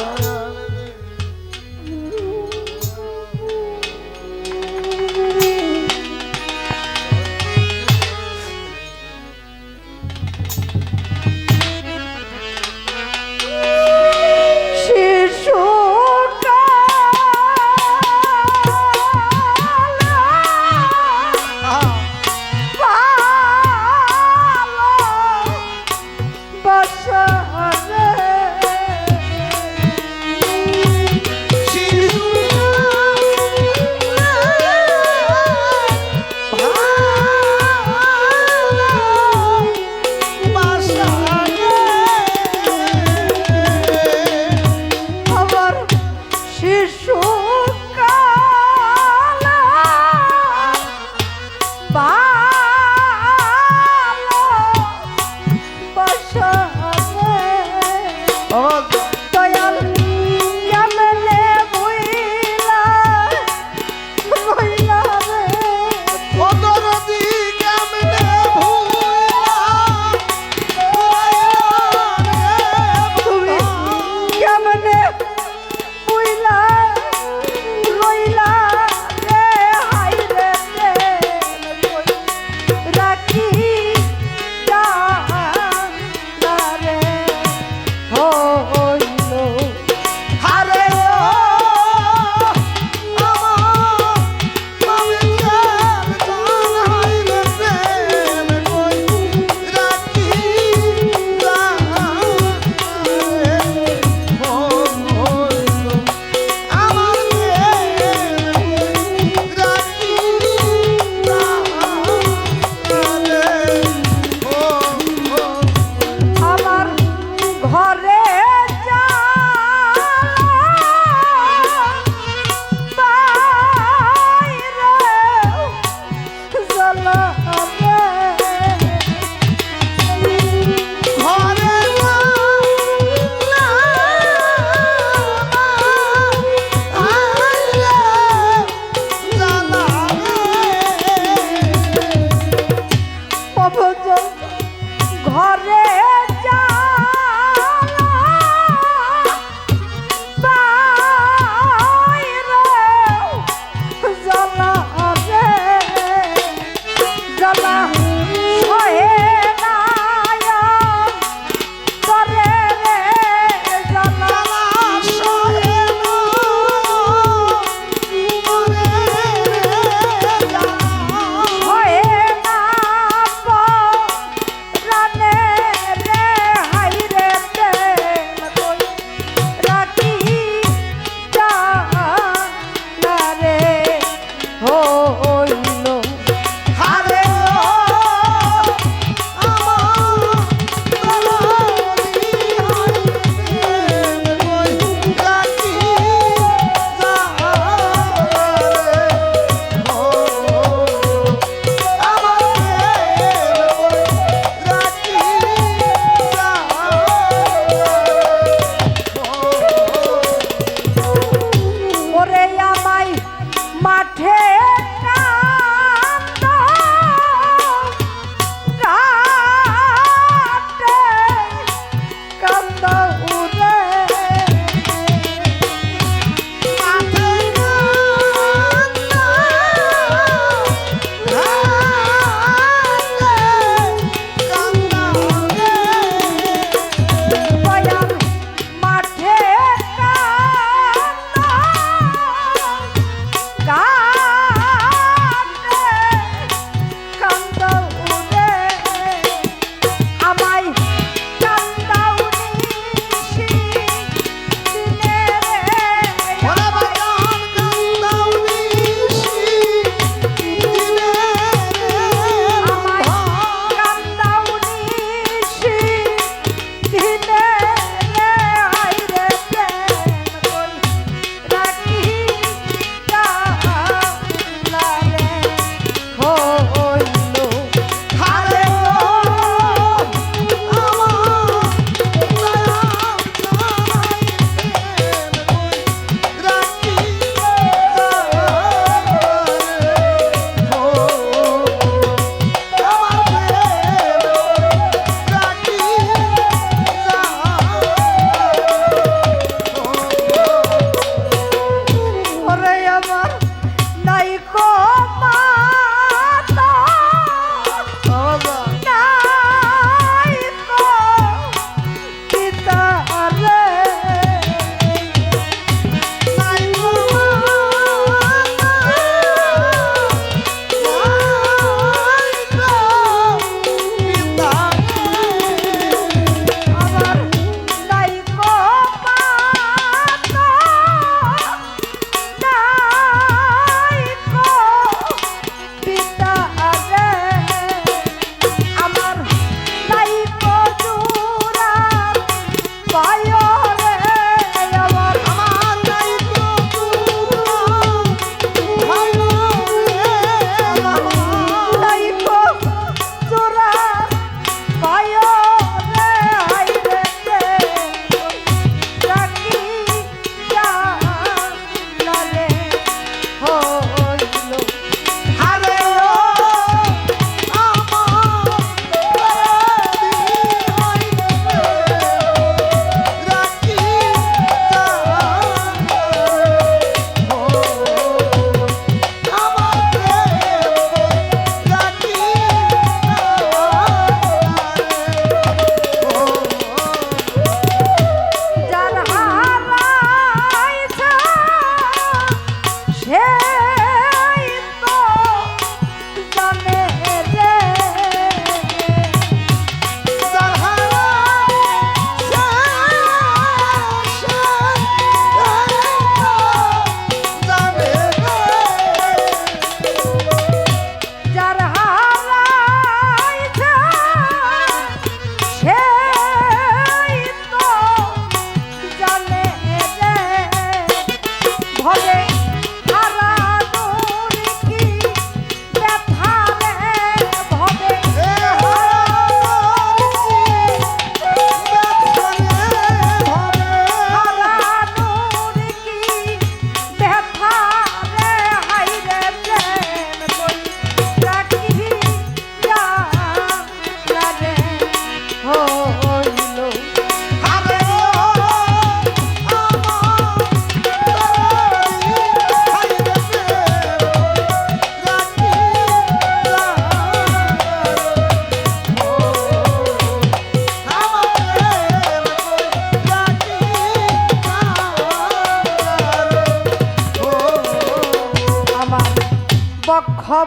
জ্বালা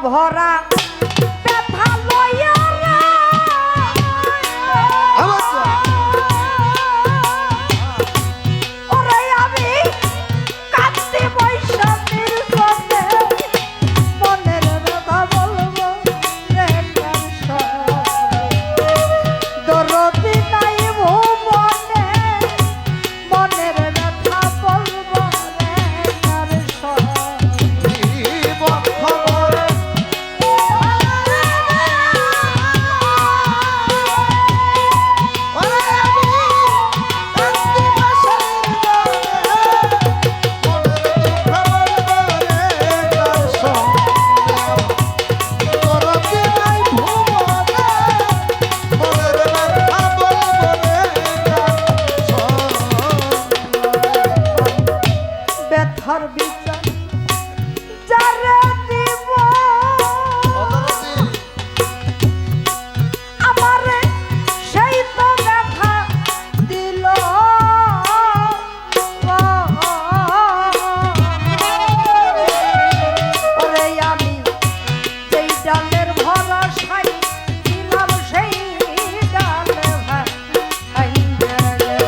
ভরা ব্যথা লইয়া রে। আবার তো। ওরে আমি কাঁদতে বৈশা নির্জনে মনের ব্যথা বলবো রে কার সনে। দরদি নাই ভুবনে মনের ব্যথা বলবো রে কার সনে। জীবন খবরে ওরে আমি কান্দি বাসায় ব্যথার বিচার যারে দিব আমারে সেই তো ব্যথা দিল। ওরে আমি যেই ডালের ভরসায় ছিলাম সেই ডালে ভাঙে গেল।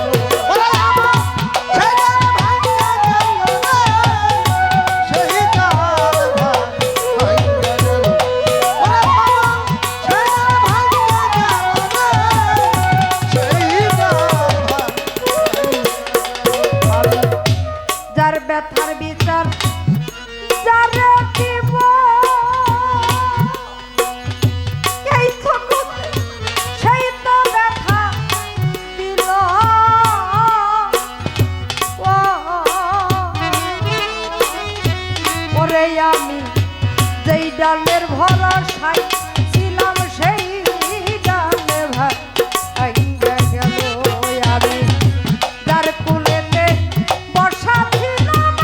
যার ব্যথার বিচার যারে দিব এই জগতে সেই তো ব্যথা দিল। ওরে আমি যেই ডালের ভরসায় ছিলাম সেই ডালে ভাঙে গেল। আমি যার কুলেতে বসা ছিলাম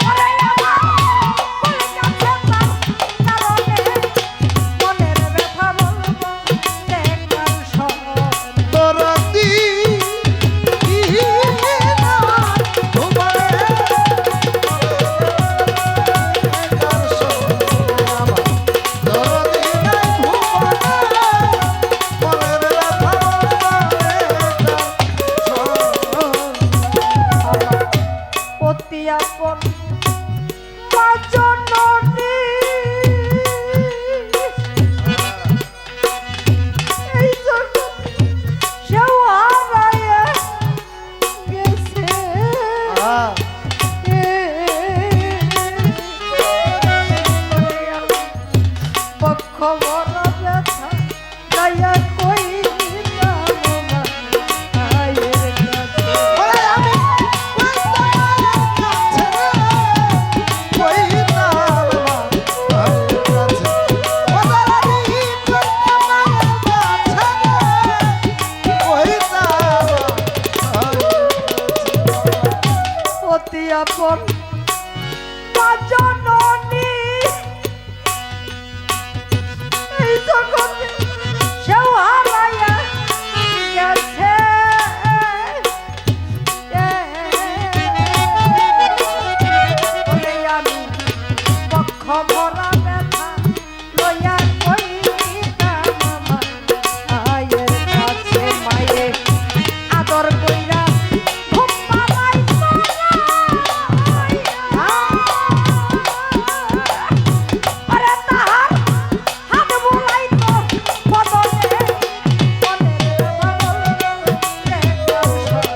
ওরে আমার কুল কাছে তার কারণে মনের ব্যথা বলবো রে কার সনে। অতি আপন মা জননী এই জগতে সেও হারাইয়া গেছে। পক্ষ বড় ব্যথা দয়া কইলাম মায়ের কাছে। অতি আপন মা জননী এই জগতে সেও হারাইয়া গেছে। ওরে আমি পক্ষ ভরা ব্যথা লইয়া কইতাম মায়ের কাছে। মায়ে আদর কইরা ঘুম পাড়াইতো না। ওরে তাহার হাত বুলাইতো বদনে মনের ব্যথা বলবো রে কার সনে।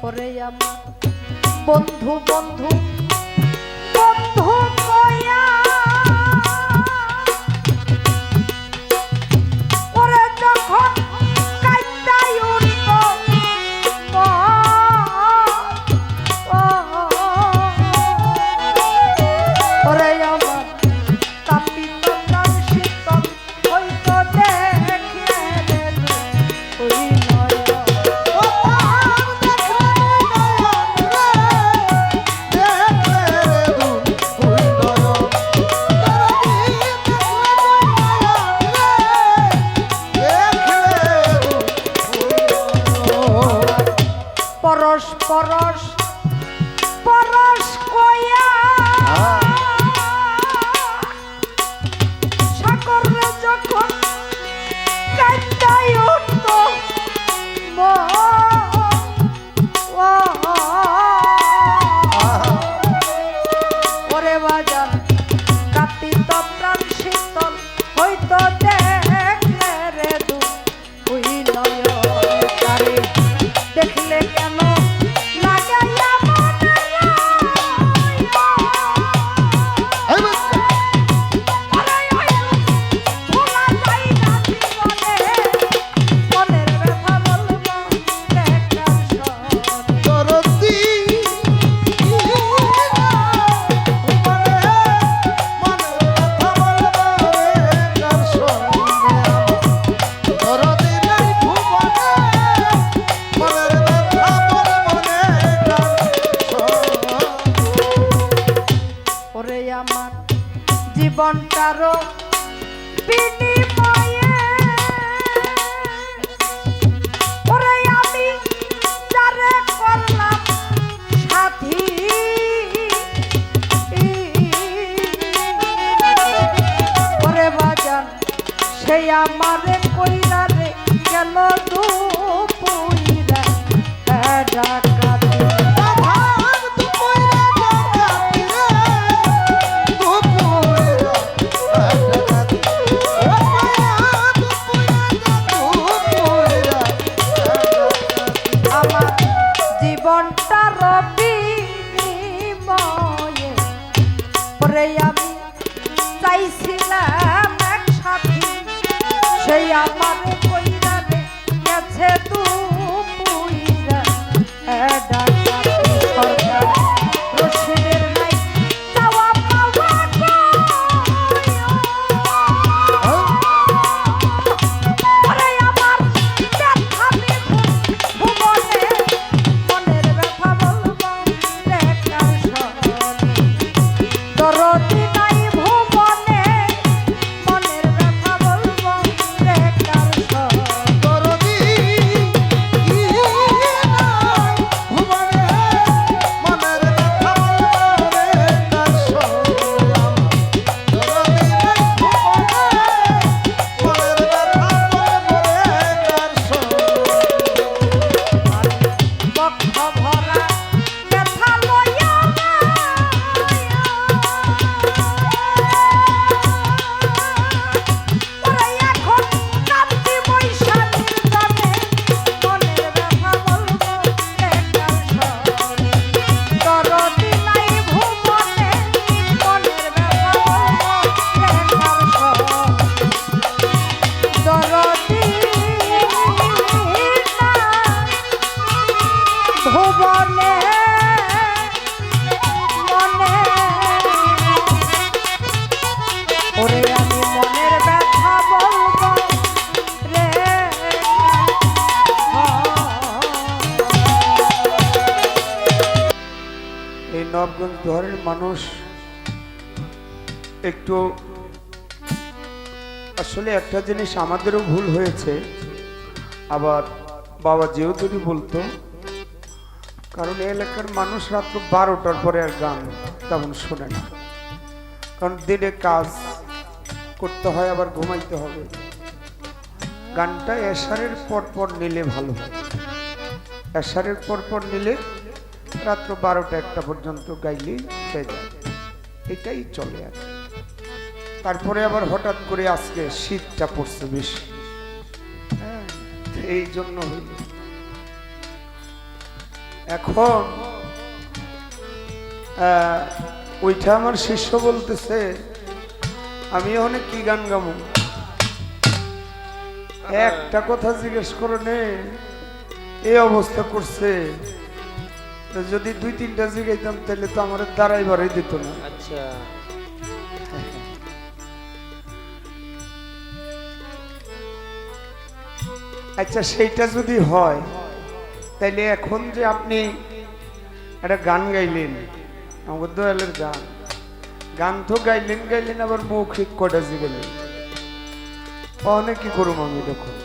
ওরে আমার বন্ধু বন্ধু বন্ধু কয়া ওরে যখন কাইতাই উঠত ওরে আমার তাপিত প্রাণ শীতল হইতো দেখলে ওই নয়া পরশ পরশ পরশ কয়া সাগরে যখন কান্দাই উঠত ওরে বাজার কাঁপিত প্রাণ শীতল হইতো দেখলে রে দু ওই নয় তারে দেখলে কেন লাগাইয়া মনে ওরে ওই ভোলা যাই না জীবনে মনের ব্যথা বলবো দেখার সনে দরদি ওরে আমার জীবনটারও বিনিময়ে ওরে আমি যারে করলাম সাথী ওরে বাজান সেই আমারে কইরা রে গেল দুপুইরা ডাকাতি আমার জীবনটা বিনিময়ে পরে আমি চাইছিলাম এক সাথী সেই আমার কইরা রে গেছে দুপুইরা ডাকাতি সরকার রশিদের নাই চাওয়া পাওয়া গো ওরে আমার ব্যথা বিধু ভুবনে মনের ব্যথা বলবো দেখার সনে দরদি নাই ভুবনে মনের ব্যথা বলবো দেখার সনে বক্ষ ভরা ব্যথা লইয়া ওরে এখন কান্দি বৈশা নির্জনে মনের ব্যথা বলবো দেখার সনে দরদি নাই ভুবনে মনের ব্যথা বলবো দেখার সনে দরদি ভুবনে মনে ওরে আমি মনের ব্যথা বলবো রে এই নবগঞ্জ শহরের মানুষ একটু আসলে একটা জিনিস আমাদেরও ভুল হয়েছে, আবার বাবা যেহেতু বলতো, কারণ এই এলাকার মানুষ রাত্র 12টার পরে আর গান তেমন শোনে না, কারণ দিনে কাজ করতে হয় আবার ঘুমাইতে হবে। গানটা এশারের পর পর নিলে ভালো হয়, এশারের পর পর নিলে রাত্র 12টা-1টা পর্যন্ত গাইলেই হয়ে যায়, এটাই চলে আর। তারপরে আবার হঠাৎ করে আজকে শীতটা পড়ছে বেশি, হ্যাঁ এই জন্য হইল। এখন ওইটা আমার শিষ্য বলতেছে আমি অনেক কি গান গাবো, একটা কথা জিজ্ঞেস করো নে, এই অবস্থা করছে, যদি 2-3টা জিগাইতাম তাহলে তো আমার দাঁড়াইবারই দিত না। আচ্ছা আচ্ছা সেইটা যদি হয় তাইলে এখন যে আপনি একটা গান গাইলেন, আমার দয়ালের গান, গান তো গাইলেন আবার মৌখিক কটা জিগেলেন, অনেক কি করুম আমি দেখুন।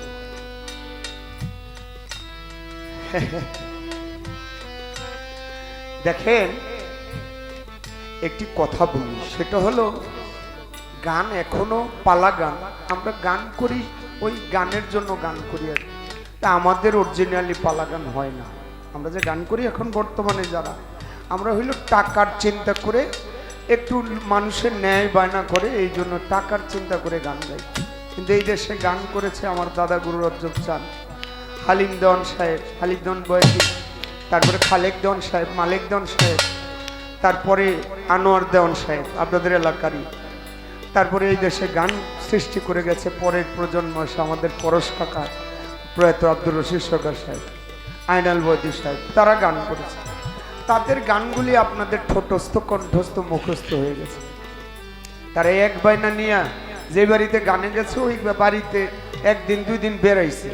দেখেন একটি কথা বলি, সেটা হলো গান এখনো পালা গান, আমরা গান করি ওই গানের জন্য গান করি আর কি। তা আমাদের অরিজিনালি পালা গান হয় না। আমরা যে গান করি এখন বর্তমানে যারা, আমরা হইল টাকার চিন্তা করে, একটু মানুষের ন্যায় বায়না করে, এই জন্য টাকার চিন্তা করে গান গাই। কিন্তু এই দেশে গান করেছে আমার দাদা গুরু রজ্জব চান, হালিম দেওয়ান সাহেব, হালিম দেওয়ান বয়াতি, তারপরে খালেক দেওয়ান সাহেব, মালেক দেওয়ান সাহেব, তারপরে আনোয়ার দেওয়ান সাহেব আপনাদের এলাকারই। তারপরে এই দেশে গান সৃষ্টি করে গেছে পরের প্রজন্ম এসে আমাদের পরশ কাকা, প্রয়াত আব্দুর রশিদ সরকার সাহেব, আইনাল বৈদি সাহেব, তারা গান করেছে। তাদের গানগুলি আপনাদের ঠোঁটস্থ কণ্ঠস্থ মুখস্থ হয়ে গেছে। তারা এক বায়না নিয়ে যে বাড়িতে গানে গেছে ওই বাড়িতে একদিন দুই দিন বেড়াইছে,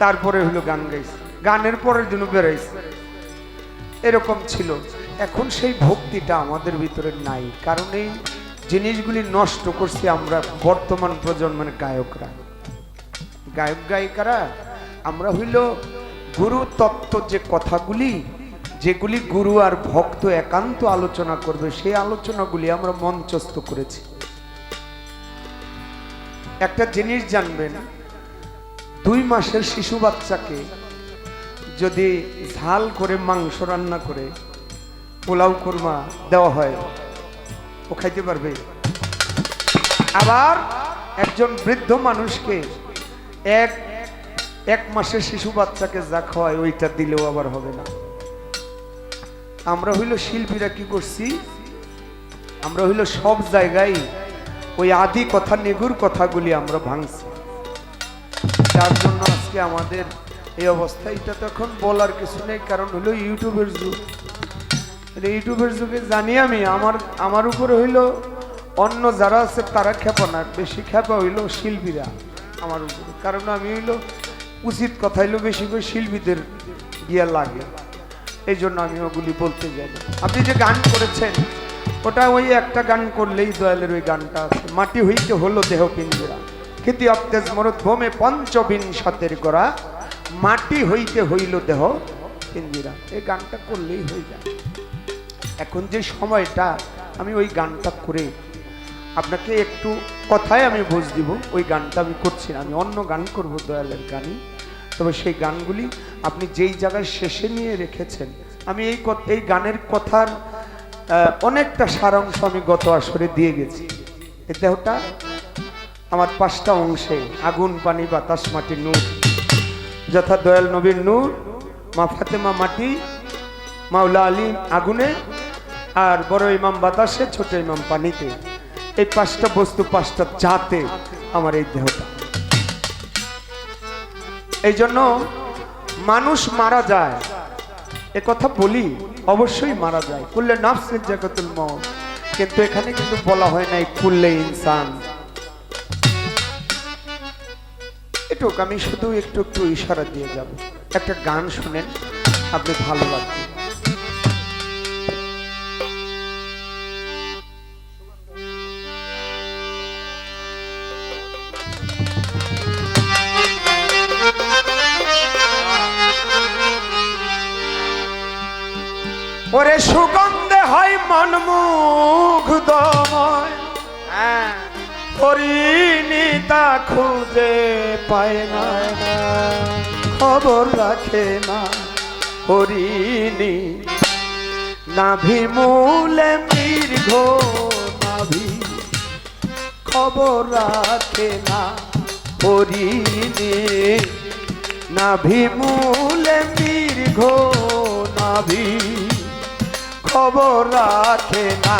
তারপরে হলো গান গাইছে, গানের পরের দিনও বেড়াইছে, এরকম ছিল। এখন সেই ভক্তিটা আমাদের ভিতরে নাই, কারণ এই জিনিসগুলি নষ্ট করছি আমরা বর্তমান প্রজন্মের গায়করা, গায়ক গায়িকারা। আমরা হইল গুরু তত্ত্ব যে কথাগুলি, যেগুলি গুরু আর ভক্ত একান্ত আলোচনা করবে, সেই আলোচনাগুলি আমরা মঞ্চস্থ করেছি। একটা জিনিস জানবেন, 2 মাসের শিশু বাচ্চাকে যদি ঝাল করে মাংস রান্না করে পোলাও কুরমা দেওয়া হয়, ও খাইতে পারবে? আবার একজন বৃদ্ধ মানুষকে এক মাসের শিশু বাচ্চাকে যা খাওয়ায় ওইটা দিলেও আবার হবে না। আমরা হইল শিল্পীরা কি করছি, আমরা হইল সব জায়গায় ওই আদি কথা নিগুর কথাগুলি আমরা ভাঙছি, যার জন্য আজকে আমাদের এই অবস্থা। এটা তো এখন বলার কিছু নেই, কারণ হইল ইউটিউবের যুগ। ইউটিউবের যুগে জানি আমি, আমার উপরে হইল অন্য যারা আছে তারা খেপা না, বেশি খেপা হইল শিল্পীরা আমার উপরে, কারণ আমি হইল উচিত কথা হইল বেশি করে শিল্পীদের গিয়া লাগে, এই জন্য আমি ওগুলি বলতে যাই না। আপনি যে গান করেছেন ওটা ওই একটা গান করলেই দয়ালের ওই গানটা আছে, মাটি হইতে হলো দেহ পিঞ্জরা, খ্যাতি অবতেজ মরদ ভোমে পঞ্চবিংশতের গোড়া, মাটি হইতে হইল দেহ পিঞ্জরা, এই গানটা করলেই হয়ে যায়। এখন যে সময়টা আমি ওই গানটা করে আপনাকে একটু কথায় আমি বুঝ দিব, ওই গানটা আমি করছি না, আমি অন্য গান করব দয়ালের গানই। তবে সেই গানগুলি আপনি যেই জায়গায় শেষে নিয়ে রেখেছেন, আমি এই গানের কথার অনেকটা সারাংশ আমি গত আসরে দিয়ে গেছি। এই দেহটা আমার 5টা অংশে, আগুন পানি বাতাস মাটি নূর, যথা দয়াল নবীর নূর, মা ফাতেমা মাটি, মাওলা আলী আগুনে, আর বড় ইমাম বাতাসে, ছোট ইমাম পানিতে। এই 5টা বস্তু 5টা জাতে আমার এই দেহটা। এই জন্য মানুষ মারা যায়, এ কথা বলি, অবশ্যই মারা যায়, কুল্লে নাফসিন জাকাতুল মউত, কিন্তু এখানে কিন্তু বলা হয় নাই কুল্লে ইনসান। এটুক আমি শুধু একটু একটু ইশারা দিয়ে যাব। একটা গান শুনেন, আপনি ভালো লাগবে। ওরে সুগন্ধে হয় মন মুগ্ধময়, পরিণীতা খুঁজে পায় না, খবর রাখে না হরিণী, নাভি মূলে দীর্ঘ নাভি, খবর রাখে না হরিণী, নাভি মূলে দীর্ঘ নাভি, খবর রাখে না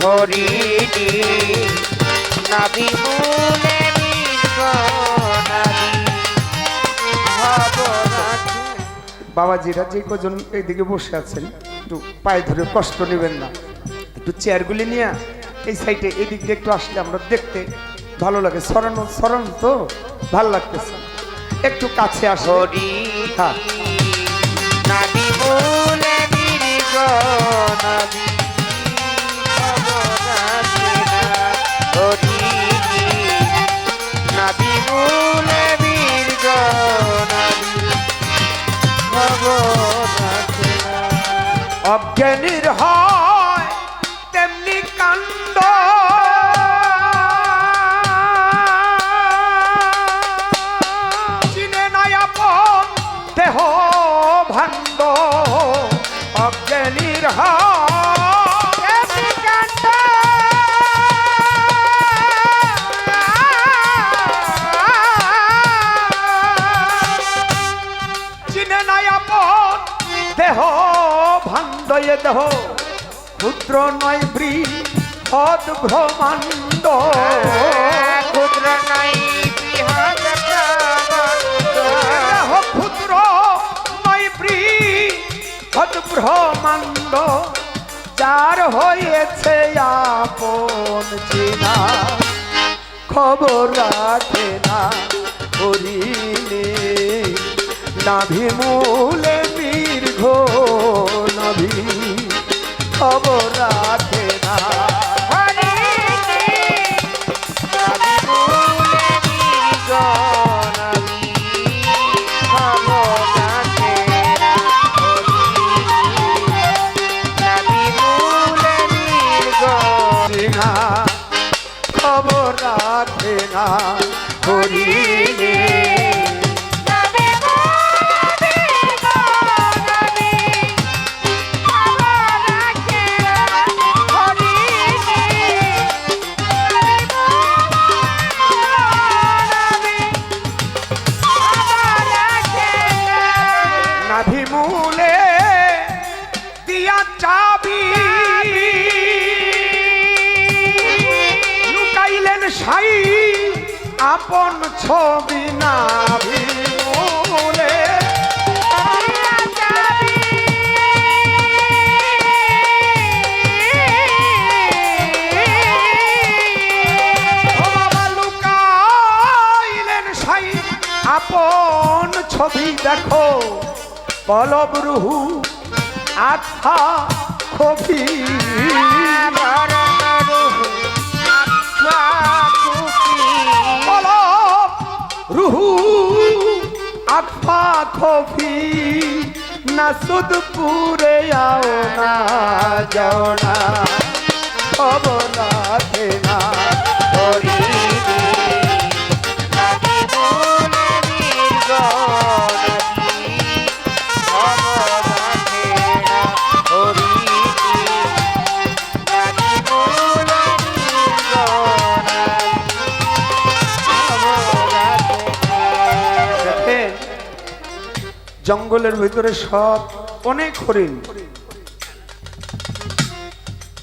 হরিণী, নাভি মূলে দীর্ঘ নাভি, খবর রাখে। বাবাজিরা যে কজন এইদিকে বসে আছেন, একটু পায়ে ধরে কষ্ট নেবেন না, একটু চেয়ারগুলি নিয়ে এই সাইডে এদিক দিয়ে একটু আসলে আমরা দেখতে ভালো লাগে, সরানো তো ভালো লাগতেছে, একটু কাছে আসো। হ্যাঁ, নাভি মূলে দীর্ঘ নাভি, খবর রাখে না হরিণী, নাভি মূলে দীর্ঘ নাভি, খবর রাখে না। অজ্ঞানীর হয় তেমনি কাণ্ড চিনে নাই আপন দেহ ভাণ্ড অজ্ঞানীর হয় তেমনি কাণ্ড চিনে নাই আপন দেহ ভাণ্ড এ দেহ ক্ষুদ্র নয় বৃহৎ ব্রহ্মাণ্ড ক্ষুদ্র নাই বৃহৎ ব্রহ্মাণ্ড। দেহ ক্ষুদ্র নয় বৃহৎ ব্রহ্মাণ্ড যার হয়েছে আপন চেনা খবর রাখে না হরিণে নাভি মূলে দীর্ঘ নাভি খবর রাখে না চেনা খবর রাখে না হরিণে নাভি মূলে দিয়া চাবি লুকাইলেন সাই আপন ছবি নাভি মূলে ও বাবা লুকাইলেন সাই আপন ছবি দেখো পলব রুহু আখা খবি পলব রুহু আখা খবি না সুদপুরে আও না যাও না খবর রাখে না দেখেন জঙ্গলের ভিতরে সব অনেক হরিণ,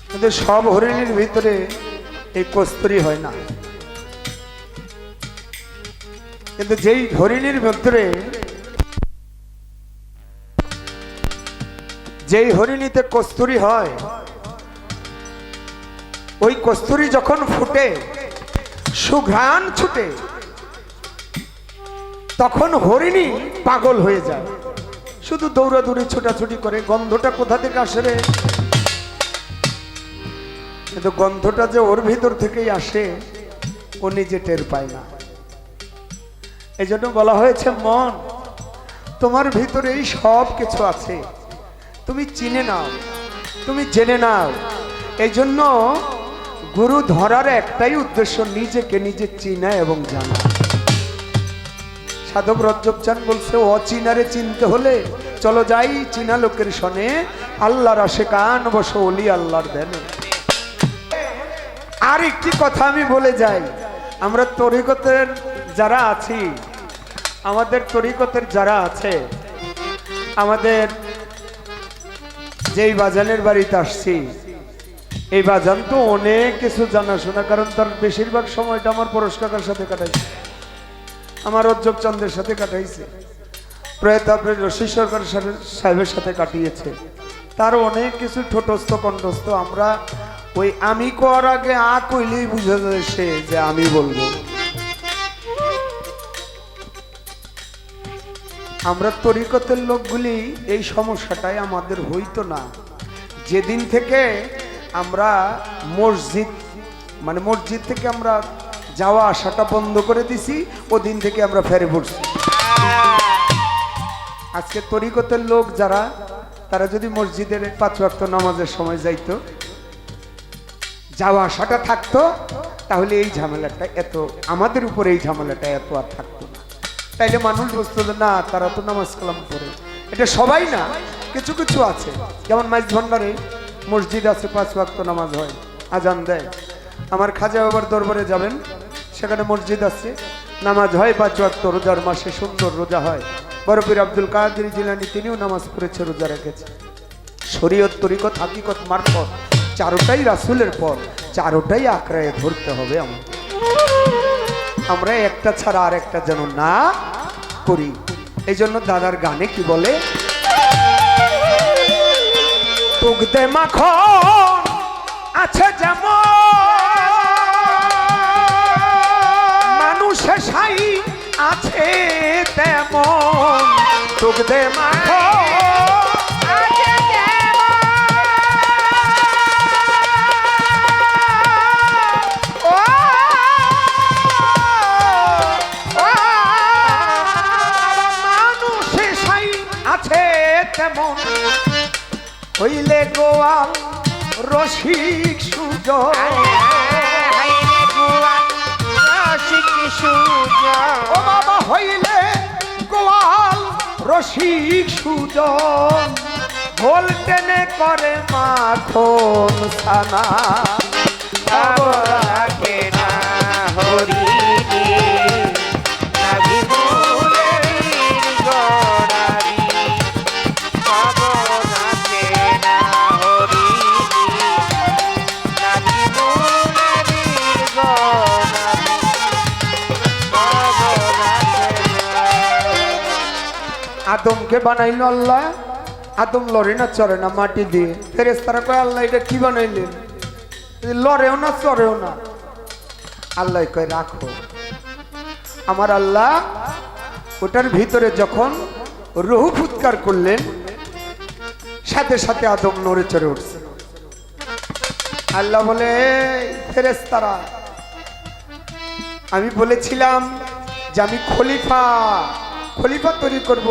কিন্তু সব হরিণের ভিতরে এই কস্তুরী হয় না। কিন্তু যেই হরিণের ভিতরে যেই হরিণীতে কস্তুরী হয়, ওই কস্তুরী যখন ফুটে সুঘ্রাণ ছুটে তখন হরিণী পাগল হয়ে যায়, শুধু দৌড়াদৌড়ি ছোটাছুটি করে। গন্ধটা কোথা থেকে আসে রে? কিন্তু গন্ধটা যে ওর ভিতর থেকেই আসে ও নিজে টের পায় না। এই জন্য বলা হয়েছে মন তোমার ভিতরে এই সব কিছু আছে, তুমি চিনে নাও, তুমি জেনে নাও। এই জন্য গুরু ধরার একটাই উদ্দেশ্য, নিজেকে নিজে চিনা এবং জানা। সাধক রজ্জব চান বলছে অচিনারে চিনতে হলে চলো যাই চিনা লোকের সনে, আল্লাহর আশিকান বসো ওলি আল্লাহর ধ্যানে। আর একটি কথা আমি বলে যাই, আমরা তরিকতের যারা আছি, আমাদের তরিকতের যারা আছে, আমাদের যেই বাজানের বাড়িতে আসছি, এই বাজান তো অনেক কিছু জানাশোনা, কারণ তার বেশিরভাগ সময়টা আমার পরশ কাকার সাথে কাটাইছে, আমার রজ্জব চন্দ্রের সাথে কাটাইছে, প্রয়াত আপনার রশিদ সরকার সাহেবের সাথে কাটিয়েছে। তার অনেক কিছু ঠোঁটস্থ কণ্ঠস্থ। আমরা ওই আমি করার আগে আ কইলেই বুঝা যায় সে যে আমি বলবো। আমরা তরিকতের লোকগুলি এই সমস্যাটাই আমাদের হইতো না। যেদিন থেকে আমরা মসজিদ থেকে আমরা যাওয়া আসাটা বন্ধ করে দিছি, ওদিন থেকে আমরা ফেরে পড়ছি। আজকে তরিকতের লোক যারা তারা যদি মসজিদের 5 ওয়াক্ত নামাজের সময় যাইতো, যাওয়া আসাটা থাকতো, তাহলে এই ঝামেলাটা এত, আমাদের উপরে এই ঝামেলাটা এত আর থাকতো না। তাইলে মানুষ বুঝতো যে না, তারা তো নামাজ কালাম পড়ে। এটা সবাই না, কিছু কিছু আছে, যেমন মাইজ ভান্ডারে মসজিদ আছে, 5 ওয়াক্ত নামাজ হয়, আজান দেয়। আমার খাজা বাবার দরবারে যাবেন, সেখানে মসজিদ আছে, নামাজ হয় 5 ওয়াক্ত, রোজার মাসে সুন্দর রোজা হয়। বড় পীর আব্দুল কাদের জিলানী তিনিও নামাজ পড়েছে, রোজা রেখেছে। শরীয়ত, তরিকত, হাকিকত, মারফত চারোটাই রাসূলের পর, চারোটাই আঁকড়ায় ধরতে হবে আমাদের। আমরা একটা ছাড়া আর একটা যেন না করি। এই জন্য দাদার গানে কি বলে, তুগদে মাখন আছে যেমন, মানুষে সাই আছে তেমন, তুগদে মাখন আছে যেমন, ও মানুষে সাই আছে তেমন, হইলে গোয়াল রসিক সুজন, ও বাবা হইলে গোয়াল রসিক সুজন, ভোল টেনে করে মাখন সানা, রাখে না হরিণী, নাভি মূলের গড়ারি, পাবন রাখে না হরিণী, নাভি মূলের গড়ারি, পাবন রাখে না। আদমকে বানাইল আল্লাহ, আদম লড়ে না চড়ে না মাটি দিয়ে। ফেরেশতারা কয় আল্লাহ এটা কি বানাইলেন, লড়েও না চড়েও না। আল্লাহ কয় রাখো। আমার আল্লাহ ওটার ভিতরে যখন রুহু ফুৎকার করলেন, সাথে সাথে আদম নড়ে চড়ে উঠছে। আল্লাহ বলে, ফেরেশতারা আমি বলেছিলাম যে আমি খলিফা, খলিফা তৈরি করব।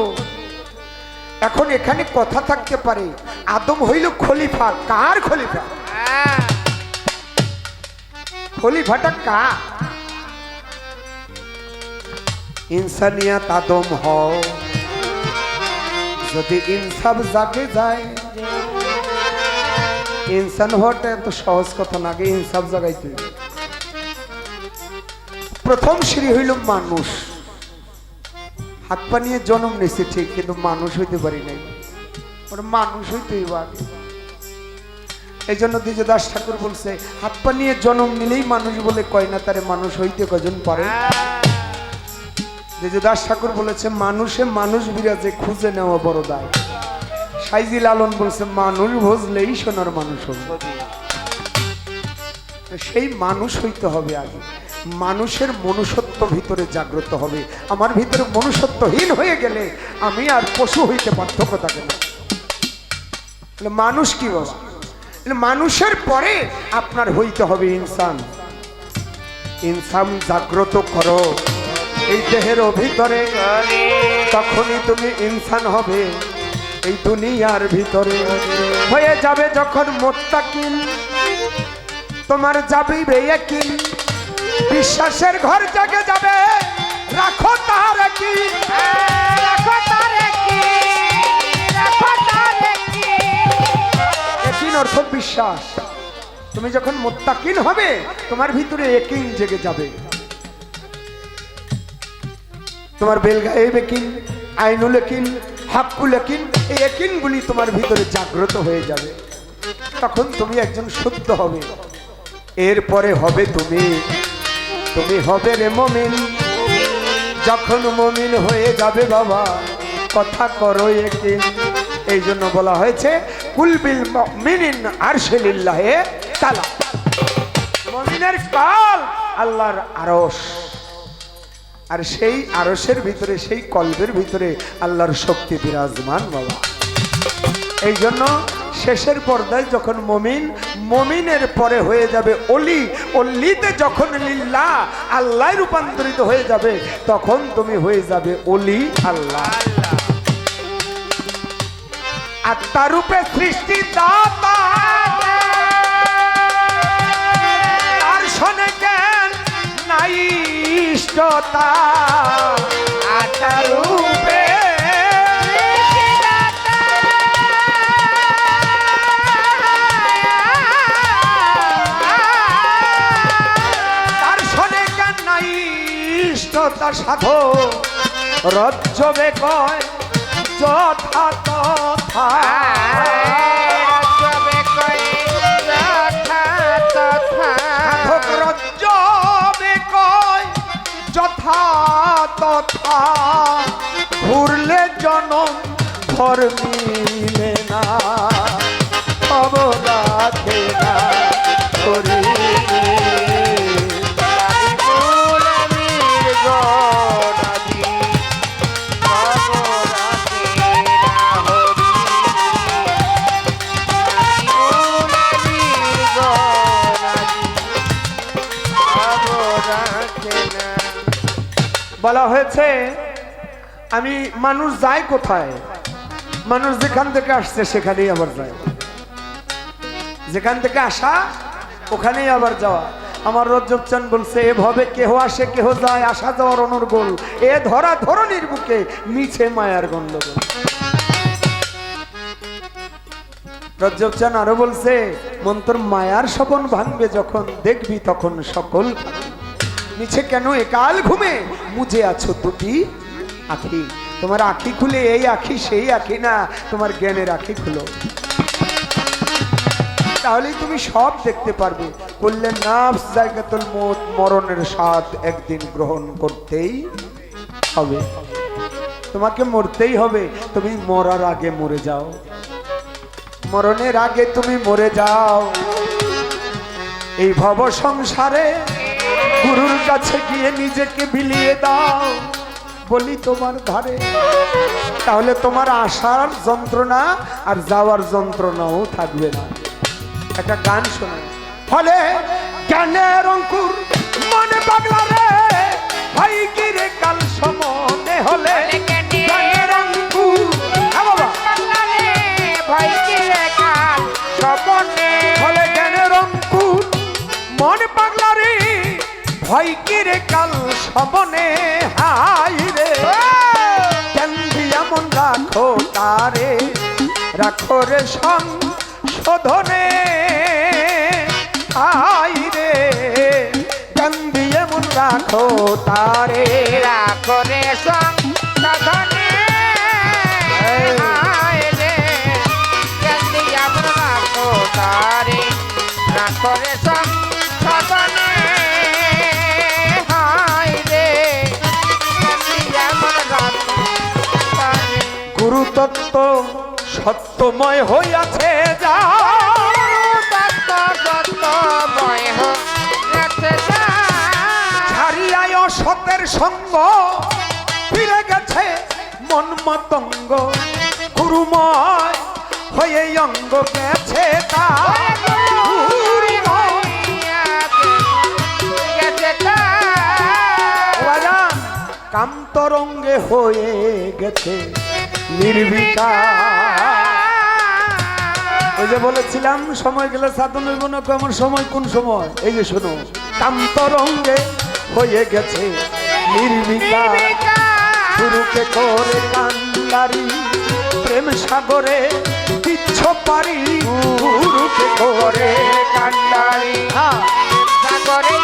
এখন এখানে কথা থাকতে পারে, আদম হইল খলিফা, কার খলিফা? খলিফাটা কার? ইনসানিয়াত আদম হও, যদি ইনসাফ জাগে যায়। ইনসান হওয়াটা এত সহজ কথা না, আগে ইনসাফ জাগাইতে। প্রথম সিঁড়ি হইল মানুষ। হাত পা নিয়ে জন্ম নিয়েছে ঠিক, কিন্তু মানুষ হইতে পারি নাই। ওরা মানুষ হইতেই আগে। এই জন্য দ্বিজদাস ঠাকুর বলছে, হাত পা নিয়ে জন্ম নিলেই মানুষ বলে কয় না, তারে মানুষ হইতে কজন পারে। দ্বিজদাস ঠাকুর বলেছে, মানুষে মানুষ বিরাজে, খুঁজে নেওয়া বড় দায়। সাইজি লালন বলছে, মানুষ বুঝলেই সোনার মানুষ হবে। সেই মানুষ হইতে হবে আগে। মানুষের মনুষ্যত্ব ভিতরে জাগ্রত হবে। আমার ভিতরে মনুষ্যত্বহীন হয়ে গেলে আমি আর পশু হইতে পার্থক্য থাকে না। মানুষ কি বাবা? মানুষের পরে আপনার হইতে হবে ইনসান। ইনসান জাগ্রত করো এই দেহের ভিতরে, তখনই তুমি ইনসান হবে এই দুনিয়ার ভিতরে। হয়ে যাবে যখন মুত্তাকিন, তোমার যাবে ইয়াকিন, বিশ্বাসের ঘর জাগে যাবে। রাখো তার কি, রাখো তার কি, রাখো তার কি। ইয়াকিন অর্থ বিশ্বাস। তুমি যখন মুত্তাকিন হবে, তোমার ভিতরে ইয়াকিন জেগে যাবে। তোমার বেলগায়ে ইয়াকিন, আইনুল ইয়াকিন, হাক্কুল ইয়াকিন, এই ইয়াকিনগুলি তোমার ভিতরে জাগ্রত হয়ে যাবে। তখন তুমি একজন শুদ্ধ হবে। এরপরে হবে তুমি হবে রে মুমিন। যখন মুমিন হয়ে যাবে বাবা, কথা করো ইয়াকিন। এই জন্য বলা হয়েছে কুল বিল মুমিনিন আরশিলিল্লাহি তাআলা। মুমিনের কাল আল্লাহর আরশ, আর সেই আরশের ভিতরে, সেই কলবের ভিতরে আল্লাহর শক্তি বিরাজমান বাবা। এই জন্য শেষের পর্দায় যখন মুমিনের পরে হয়ে যাবে ওলি, ওলিতে যখন লিল্লাহ আল্লাহ রূপান্তরিত হয়ে যাবে, তখন তুমি হয়ে যাবে ওলি আল্লাহ। আত্মারূপে সৃষ্টি দাতা তার শোনে জ্ঞান নাই ইষ্টতা আত্মারূপে তার শোনে জ্ঞান নাই ইষ্টতা সাধো রজ্জবে কয় যথা তথা সাধক রজ্জবে কয় যথা তথা ঘুরলে জনম ঘর মিলে না অবগাধে না করি বলা হয়েছে আমি মানুষ যায় কোথায় মানুষ যেখান থেকে আসছে সেখানেই আবার যায় যেখান থেকে আসা ওখানেই আবার যাওয়া আমার রজ্জব চান বলছে এভাবে কেহ আসে কেহ যায় আসা যাওয়ার অনর্গল এ ধরা ধরনের বুকে মিছে মায়ার গন্ডগোল রজ্জব চান আরো বলছে মন তোর মায়ার স্বপন ভাঙবে যখন দেখবি তখন সকল মিছে কেন একাল ঘুমে মুজে আছো দুটি আখি তোমার আখি খুলে এই আখি সেই আখি না তোমার জ্ঞানের আখি খুলো তাহলেই তুমি সব দেখতে পারবে বললেন নাফস জায়গাতুল মউত মরণের স্বাদ একদিন গ্রহণ করতেই হবে তোমাকে মরতেই হবে তুমি মরার আগে মরে যাও মরণের আগে তুমি মরে যাও এই ভব সংসারে গুরুর কাছে গিয়ে নিজেকে বিলিয়ে দাও বলি তোমার ধারে তাহলে তোমার আসার যন্ত্রণা আর যাওয়ার যন্ত্রণাও থাকবে না একটা গান শোনায় ফলে জ্ঞানের অঙ্কুর মনে পাগলা রে ভাই কি রে কাল সমনে হলে জ্ঞানের অঙ্কুর হ্যাঁ বাবা ভাই কি রে কাল সমনে ফলে জ্ঞানের অঙ্কুর মনে পাগলা রে ভয় কি রে কাল সমনে হাই রে কেন্দ্রি এমন রাখো তারে রাখো রে সংশোধনে হাই রে কেন্দ্রি এমন রাখো তারে রাখো রে সংশোধনে হায় রে কেন্দ্রি এমন রাখো তারে রাখো রে সংশোধনে গুরু তত্ত্ব সত্যময় হইয়াছে যা ছাড়িয়ায় অসতের সঙ্গ ফিরে গেছে মন মতঙ্গ গুরুময় হয়ে অঙ্গ গেছে তা কান্তরঙ্গে হয়ে গেছে নির্বিকার ওই যে বলেছিলাম সময় গেলে সাধন হইব না আমার সময় কোন সময় এই যে শোনো কান্তরঙ্গে হয়ে গেছে নির্বিকার গুরুকে করে কান্দারি প্রেম সাগরে দিচ্ছ পারি গুরুকে করে কান্দারি সাগরে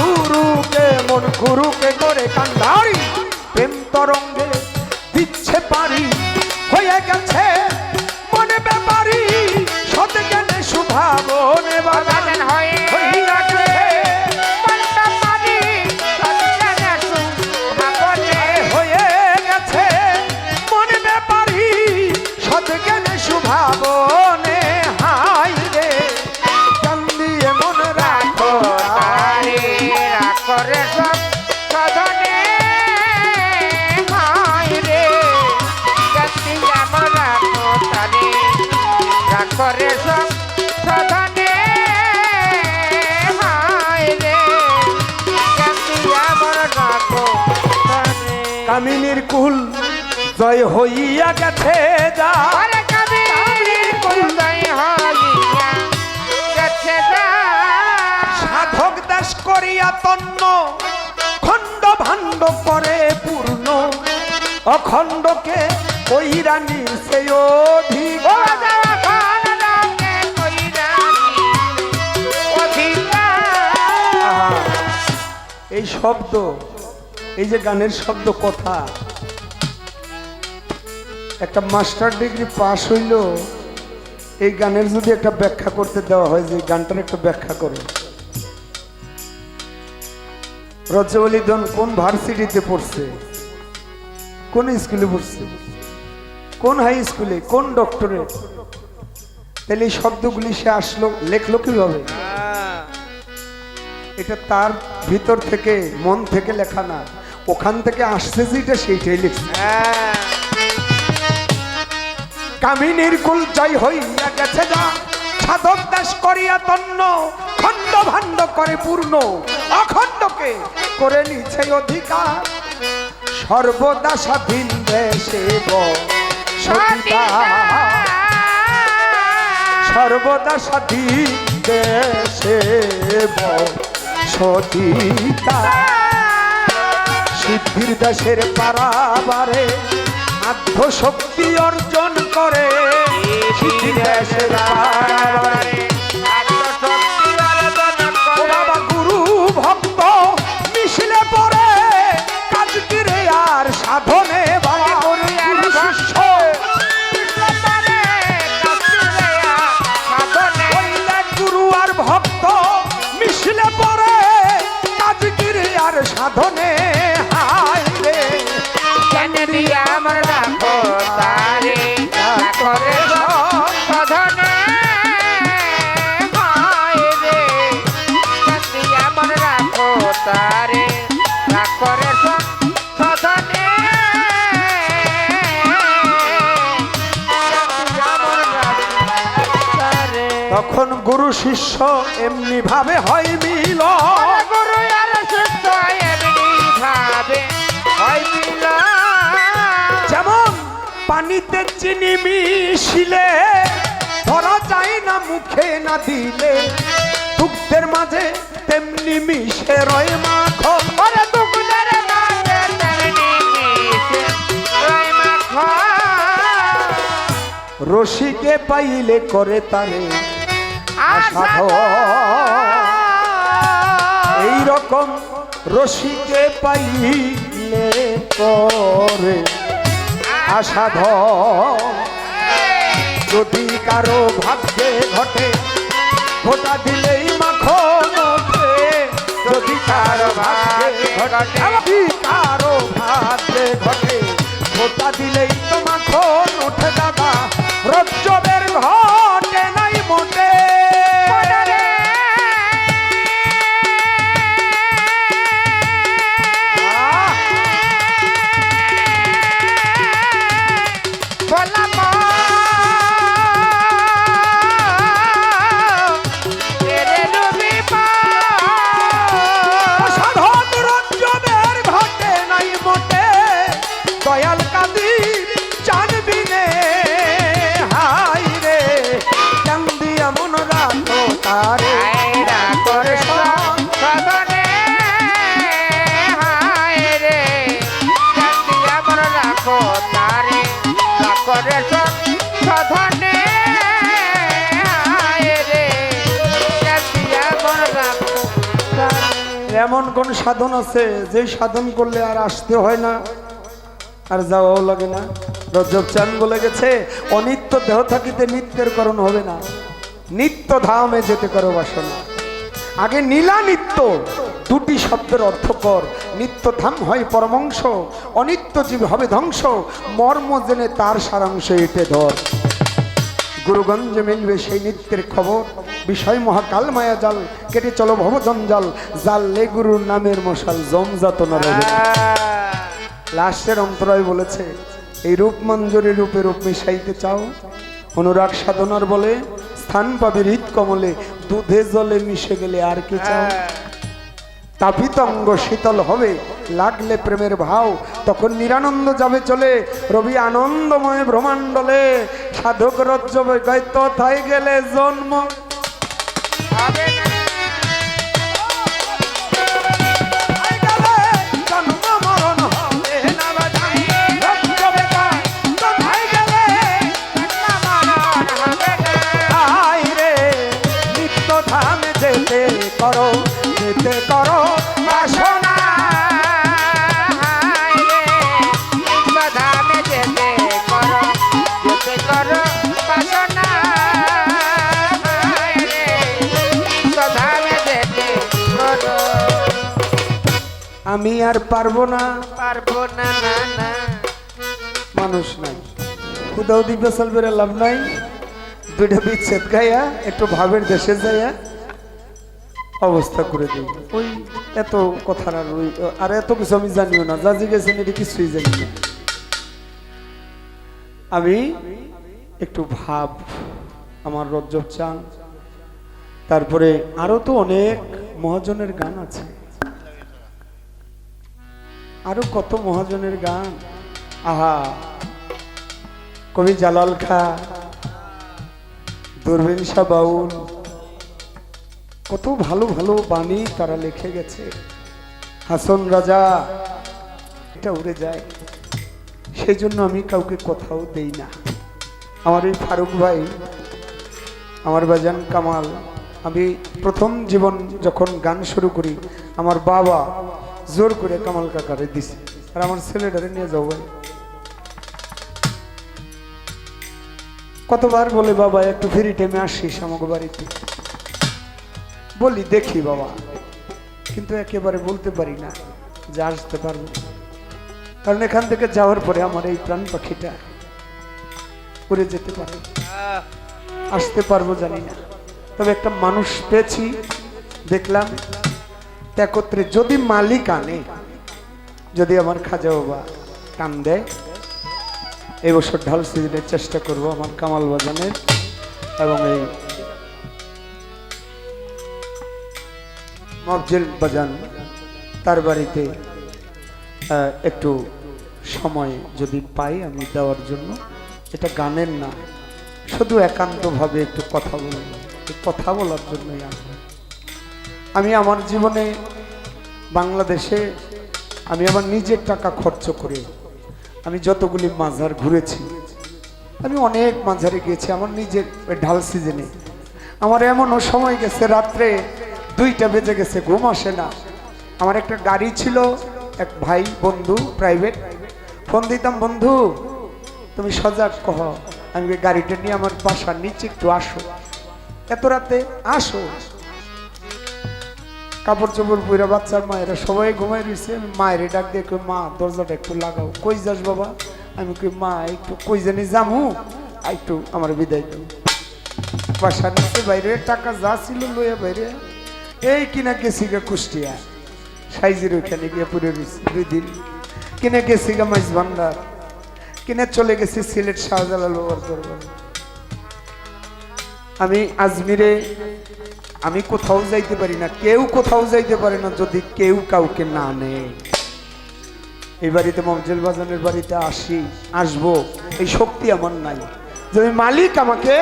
গুরুকে মন গুরুকে করে কান্দারি প্রেম তরঙ্গে দিচ্ছে পারি হয়ে গেছে মনে ব্যাপারি সত জ্ঞানে শুভাবনে বাগান হইয়া গেছে হয়ে গেছে মনে ব্যাপারি সত জ্ঞানে শুভাবনে হাই রে কান্দিয়ে মন রাখো করে সব সাধনে হায় রে গতি আমরা তারে করে সব সাধনে হায় রে গতি আমরা কামিনীর কুল জয় হইয়া গেছে যা তন্ন খণ্ড ভাণ্ড করে পূর্ণ অখণ্ডকে কইরা নিছে অধিকার। আহা, এই শব্দ, এই যে গানের শব্দ কথা, একটা মাস্টার ডিগ্রি পাশ হইল এই গানের যদি একটা ব্যাখ্যা করতে দেওয়া হয় যে গানটার একটা ব্যাখ্যা করে। রজওয়ালিদন কোন ভার্সিটিতে পড়ছে, কোন স্কুলে পড়ছে, কোন হাই স্কুলে, কোন ডক্টরেট, তাহলে এই শব্দগুলি সে আসলো লেখলো কিভাবে? এটা তার ভিতর থেকে মন থেকে লেখা না, ওখান থেকে আসছে যেটা সেইটাই লিখছে। কামিনীর কুল জয় হইয়া গেছে যা, সাধক দাস করিয়া তন্ন খণ্ড ভাণ্ড করে পূর্ণ অখণ্ডকে করে নিছে অধিকার। সর্বদা স্বাধীন দেশে সতীতা, সর্বদা স্বাধীন দেশে সতীতা। সিদ্ধির দেশের পারাবারে আধ্য শক্তি অর্জন করে, সিদ্ধির দেশের পারাবারে ও বাবা গুরু ভক্ত মিশলে পরে কাজ কিরে আর সাধনে বাবা গুরু শিষ্য গুরু আর ভক্ত মিশলে পরে কাজ কিরে আর সাধনে। হায় রে জানে দিয়া আমার রাখো তারে করে সাধনে। হায় রে জানে দিয়া আমার রাখো তারে করে সাধনে। তখন গুরু শিষ্য এমনি ভাবে হয় মিল, গুরু আর শিষ্য এমনি ভাবে হয় মিল। যেমন পানিতে চিনি মিশিলে ধরা যায় না মুখে না দিলে, দুগ্ধের মাঝে তেমনি মিশে রয় মাখন। ওরে দুগ্ধের মাঝে তেমনি মিশে রয় মাখন। রশিকে পাইলে করে তারে আসাধন, এইরকম রশিকে পাইলে করে আসাধন। যদি কারো ভাগ্যে ঘটে ঘটা দিলেই মাখন ওঠে, যদি কারো ভাগ্যে ঘটে, যদি কারো ভাগ্যে ঘটে ঘটা দিলেই তো মাখন ওঠে। দাদা রজ্জবের ঘটে নাই মোটে। সাধন রজ্জবের ঘটে নাই মোটে, দয়াল কাদির জানবি নে। হাই রে চান্দি এমন রাখো তারে করে সাধনে। হায় রে জানি আমার রাখো তারে করে সাধনে। হায় রে জানি আমার রাখো তারে। এমন কোন সাধন আছে যে সাধন করলে আর আসতে হয় না, আর যাওয়াও লাগে না? রজব চান বলে গেছে অনিত্য দেহ থাকিতে নিত্যের করণ হবে না, নিত্য ধামে যেতে করো বাসনা। আগে নীলা নিত্য দুটি শব্দের অর্থ কর, নিত্য ধাম হয় পরমাংশ, অনিত্য জীব হবে ধ্বংস, মর্ম জেনে তার সারাংশ এটে ধর। গুরুগঞ্জে মিলবে সেই নিত্যের খবর, বিষয় মহাকাল মায়া জাল, কেটে চলো ভব জঞ্জাল, জাল লে গুরুর নামের মশাল জমজাত নরবে। লাস্টের অন্তরায় বলেছে এই রূপ মঞ্জুরি রূপে রূপ মিশাইতে চাও, অনুরাগ সাধনার বলে স্থান পাবে হৃদ কমলে, দুধে জলে মিশে গেলে আর কি চাও? তাপিত অঙ্গ শীতল হবে লাগলে প্রেমের ভাও, তখন নিরানন্দ যাবে চলে রবি আনন্দময় ব্রহ্মাণ্ডলে। সাধক রজ্জবে গাইত তাই গেলে জন্ম হবে না। আমি আর পারবো না, পারবো না না না মানুষ নাই, খুদাও দিবে চলবে লাভ নাই, দুইটা বিচ্ছেদ গাইয়া একটু ভাবের দেশে যাইয়া অবস্থা করে দিই। ওই এত কথা আর এত কিছু আমি জানিও না, যা জিজ্ঞেসেন এটা কিছুই জানি না। আমি একটু ভাব, আমার রজ্জব চান, তারপরে আরো তো অনেক মহাজনের গান আছে, আরো কত মহাজনের গান। আহা, কবি জালাল খা, দূরবীন শাহ বাউল, কত ভালো ভালো বাণী তারা লিখে গেছে। হাসন রাজা, এটা উড়ে যায়, সেই জন্য আমি কাউকে কথাও দেই না। আমার এই ফারুক ভাই, আমার বাজান কামাল, আমি প্রথম জীবন যখন গান শুরু করি আমার বাবা জোর করে কামাল কাকারে দিছে, আর আমার ছেলেটারে নিয়ে যাও ভাই। কতবার বলে বাবা একটু ফ্রি টাইমে আসিস আমাকে বাড়িতে, বলি দেখি বাবা, কিন্তু একেবারে বলতে পারি না যে আসতে পারবো, কারণ এখান থেকে যাওয়ার পরে আমার এই প্রাণ পাখিটা উড়ে যেতে পারে, আসতে পারবো জানি না। তবে একটা মানুষ পেয়েছি, দেখলাম একত্রে যদি মালিক আনে, যদি আমার খাজা বাবা টান দেয়, এই বছর ঢাল সিজনের চেষ্টা করব আমার কামাল বাজানের, এবং এই মফজল বাজান তার বাড়িতে একটু সময় যদি পাই আমি দেওয়ার জন্য। এটা গানের না, শুধু একান্তভাবে একটু কথা বলব, কথা বলার জন্যই আসবো। আমি আমার জীবনে বাংলাদেশে আমি আমার নিজের টাকা খরচ করে আমি যতগুলি মাজার ঘুরেছি, আমি অনেক মাজারে গিয়েছি আমার নিজের ঢাল সিজনে। আমার এমনও সময় গেছে রাত্রে 2টা বেজে গেছে, ঘুম আসে না। আমার একটা গাড়ি ছিল, এক ভাই বন্ধু প্রাইভেট, ফোন দিতাম, বন্ধু তুমি সজাগ কহ, আমি গাড়িটা নিয়ে আমার বাসার নিচে একটু আসো, এত রাতে আসো। কাপড় চোপড় পুরা বাচ্চার মায়েরা সবাই ঘুমাই রয়েছে, আমি মায়ের ডাক দিয়ে কই মা দরজাটা একটু লাগাও। কই যাস বাবা? আমি কই মা একটু কই জানি যামু, একটু আমার বিদায় দাও। বাসার নিচে বাইরে টাকা যা ছিল লইয়া বাইরে এই কিনা গেছি গা কুষ্টিয়া, সাইজের ওইখানে গিয়ে পুরে রয়েছি 2 দিন। কিনে গেছি গা মাইজ ভান্ডার, কিনে চলে গেছি সিলেট শাহজালাল বাবার দরবারে। আমি আজমিরে আমি কোথাও যাইতে পারি না, কেউ কোথাও যাইতে পারে না যদি কেউ কাউকে না নেয়। এই বাড়িতে মফজল বাজানের বাড়িতে আসবো এই শক্তি আমার নাই, যদি মালিক আমাকে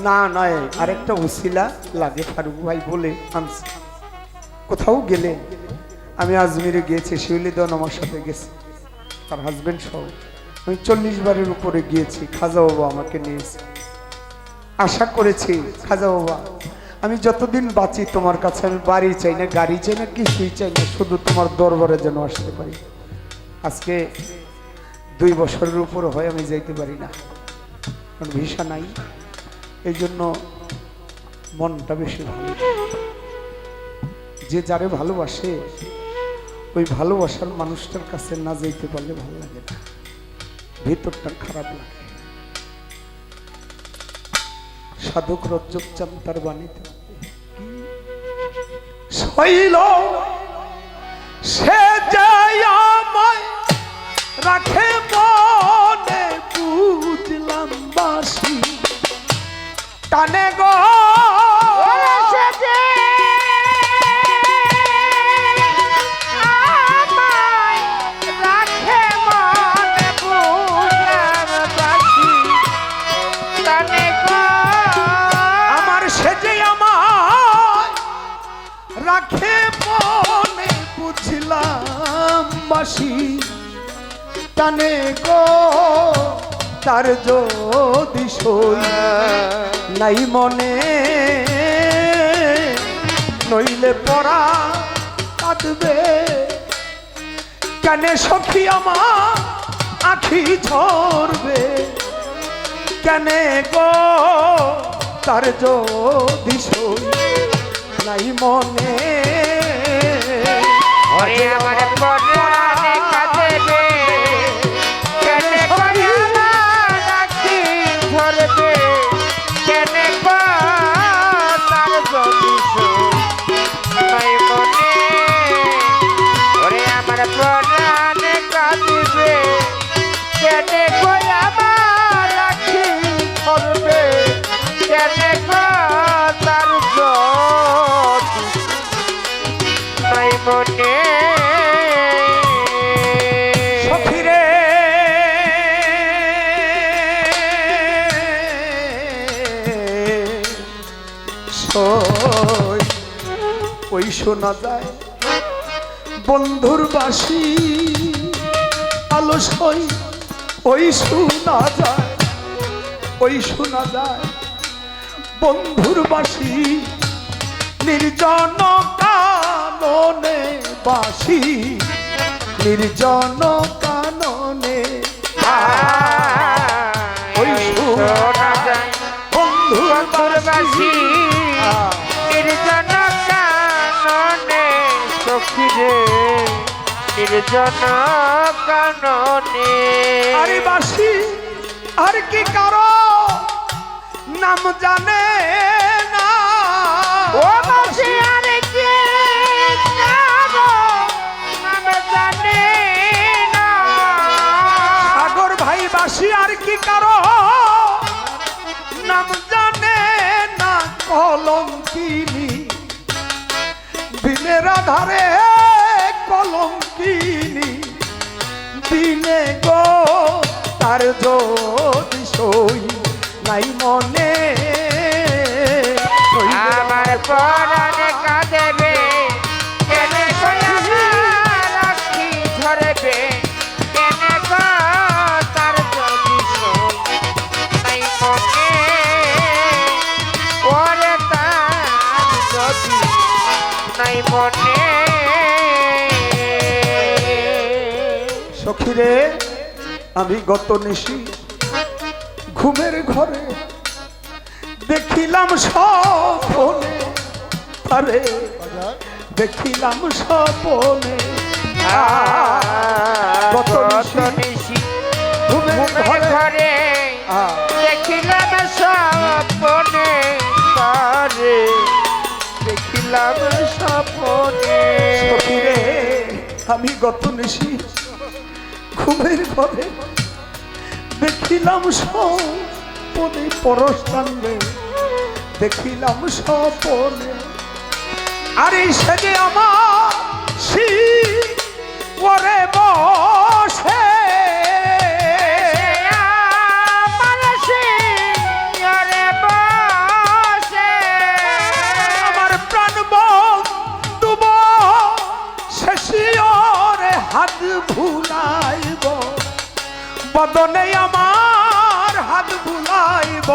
না নয়। আরেকটা উসিলা লাগে, ফারুক ভাই বলে আনছি। কোথাও গেলে আমি আজমিরে গিয়েছি, শিউলি দেওয়ান আমার সাথে গেছে, তার হাজবেন্ড সহ। আমি 40 বারের উপরে গিয়েছি, খাজা বাবা আমাকে নিয়েছে। আশা করেছি খাজা বাবা আমি যতদিন বাঁচি তোমার কাছে আমি বাড়ি চাই না, গাড়ি চাই না, কিছুই চাই না, শুধু তোমার দরবারে যেন আসতে পারি। আজকে 2 বছরের উপর হয় আমি যাইতে পারি না, কারণ ভিসা নাই। এই জন্য মনটা বেশি ভালো। যে যারে ভালোবাসে ওই ভালোবাসার মানুষটার কাছে না যাইতে পারলে ভালো লাগে না, ভিতরটা খারাপ লাগে। সাধক রজ্জব চান তার বাণীতে শৈল সে যায় আমায় রাখে মনে, বুঝলাম বাসি টানে গো রাখে মনে, বুঝলাম বাসি টানে গো তার যদি সই নাই মনে, নইলে পড়া কাঁদবে কেন সখী আমার আখি ঝরবে কেন গো তার যদি সই নাই মনে। ওরে আমার পরাণে কাঁদেবে কেনে করে আমার রাখি ধরবে কেনে তার জমিছো নাই মনে ওরে আমার পরাণে কাঁদিবে কেনে করে আমার রাখি ধরবে কেনে তার নাই মনে সখিরে ওই শোনা যায় বন্ধুর বাসি আলস ওই শোনা যায় ওই শোনা যায় বন্ধুর বাসি নির্জন কাননে বাসি নির্জন কাননে ওই শোনা যায় বন্ধুর বন্ধুর বাসি নির্জন কাননে সখী রে নির্জন কাননে আরে বাসি আর কি কারো নাম জানে না ও বাসি আর কি কারো নাম জানে না সাগর ভাই বাসি আর কি কারো নাম জানে না কলঙ্কিনী দিনের আধারে কলঙ্কিনী দিনে গো তার যদি সই নাই মনে আমার পরাণে কাঁদেবে কেনে করে আমার রাখি ধরবে কেনে গো তার যদি সই নাই মনে ওরে তার যদি নাই মনে সখিরে আমি গত নিশি ঘুমের ঘরে দেখিলাম স্বপ্নে আরে দেখিলাম স্বপ্নে কত নিশি ঘুমের ঘরে ঘরে দেখিলাম স্বপ্নে তারে দেখিলাম স্বপ্নে সখিরে আমি গত নিশি ঘুমের ঘরে দেখিলাম স্বপ্নে পরস্তাঙ্গে দেখিলাম স্বপ্নে আরে সেজে আমার ওরে বসে আমার প্রাণ বন্ধুব শেষিয়রে হাত ভুলাইব বদনে আমার হাত ভুলাইব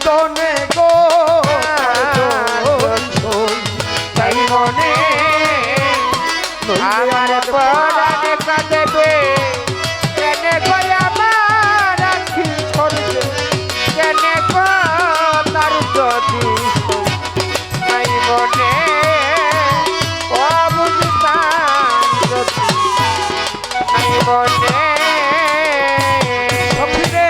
দনে গো তাই মনে আমার পরাণে কাঁদেবে কেনে করে আমার রাখি ধরবে কেনে গো তার যদি তাই মনে ও বুঝতাম যদি তাই মনে সখিরে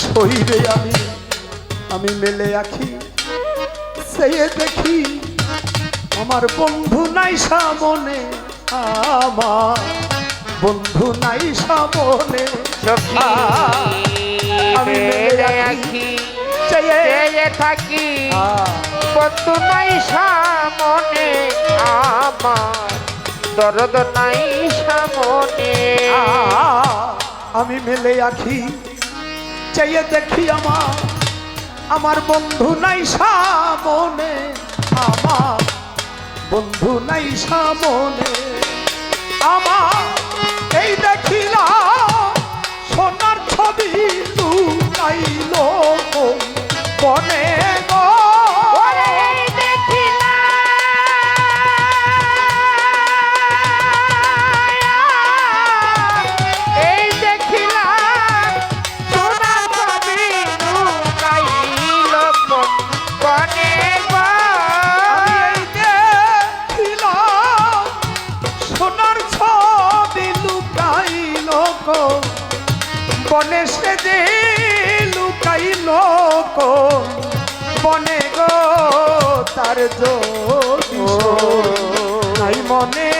শরীরে আমি মেলে আখি সেই দেখি আমার বন্ধু নাই সামনে আমার বন্ধু নাই সামনে সখী আমি মেলে আখি চেয়ে চেয়ে থাকি বন্ধু নাই সামনে আমার দরদ নাই সামনে আমি মেলে আখি চেয়ে দেখি আমার বন্ধু নাই সামনে আমার বন্ধু নাই সামনে আমার এই দেখিলাম সোনার ছবি লুকাইল বনে গো ওরে এই দেখিলাম সোনার ছবি লুকাইল বনে সে যে লুকাইল কোন বনে গো তার যদি নাই মনে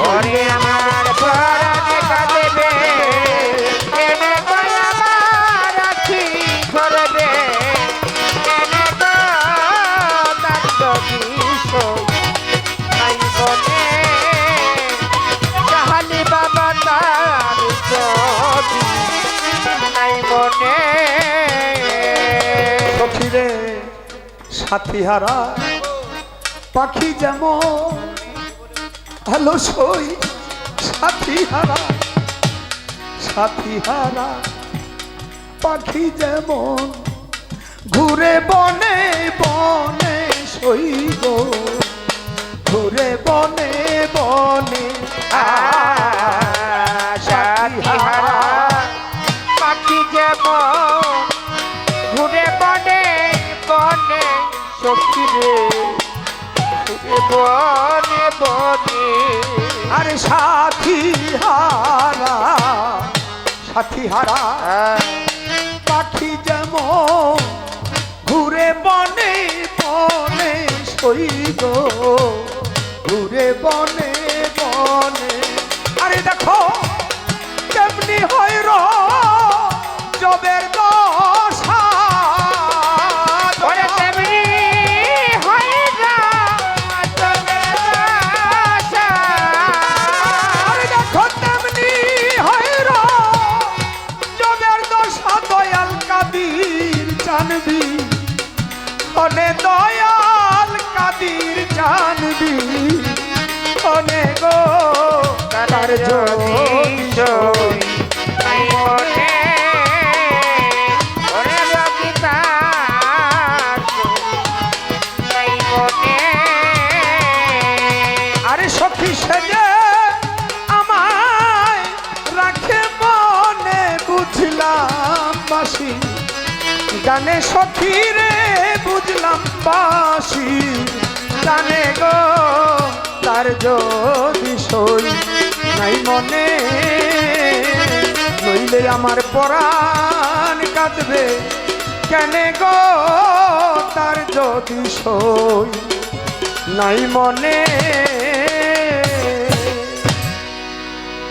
ওরে আমার পরাণে কাঁদেবে এনে তো আমার আখি ধরবে এনে তো তার যদি নাই বনে জাহালি বাবা তার যদি নাই বনে সখীরে সাথী হারা পাখি যেমন হ্যালো সই সাথী হারা পাখি যেমন ঘুরে বনে বনে সই গো ঘুরে বনে বনে সাথীহারা পাখি যেমন ঘুরে বনে বনে সখীরে ঘুরে বনে বনে আরে সাথী হারা পাখি যেমন ঘুরে বনে বনে সই গো ঘুরে বনে বনে আরে দেখো কেমনি হয় জবের দশা ওরে তেমনি হয় না তোদের আশা। আরে দেখো তেমনি হয় জবের দশা দয়াল কাদির জানবি অনে দয়াল কাদির জানবি অনে গো তার যদি সই নাই মনে ওরে রবি তার নাই মনে আরে সখী সেজে আমায় রাখে মনে বুঝলাম বাসি গানে সখী রে বুঝলাম বাসি গানে গো তার যদি সই নাই মনে নইলে আমার পরাণ কাঁদবে কেনে গো তার যদি সই নাই মনে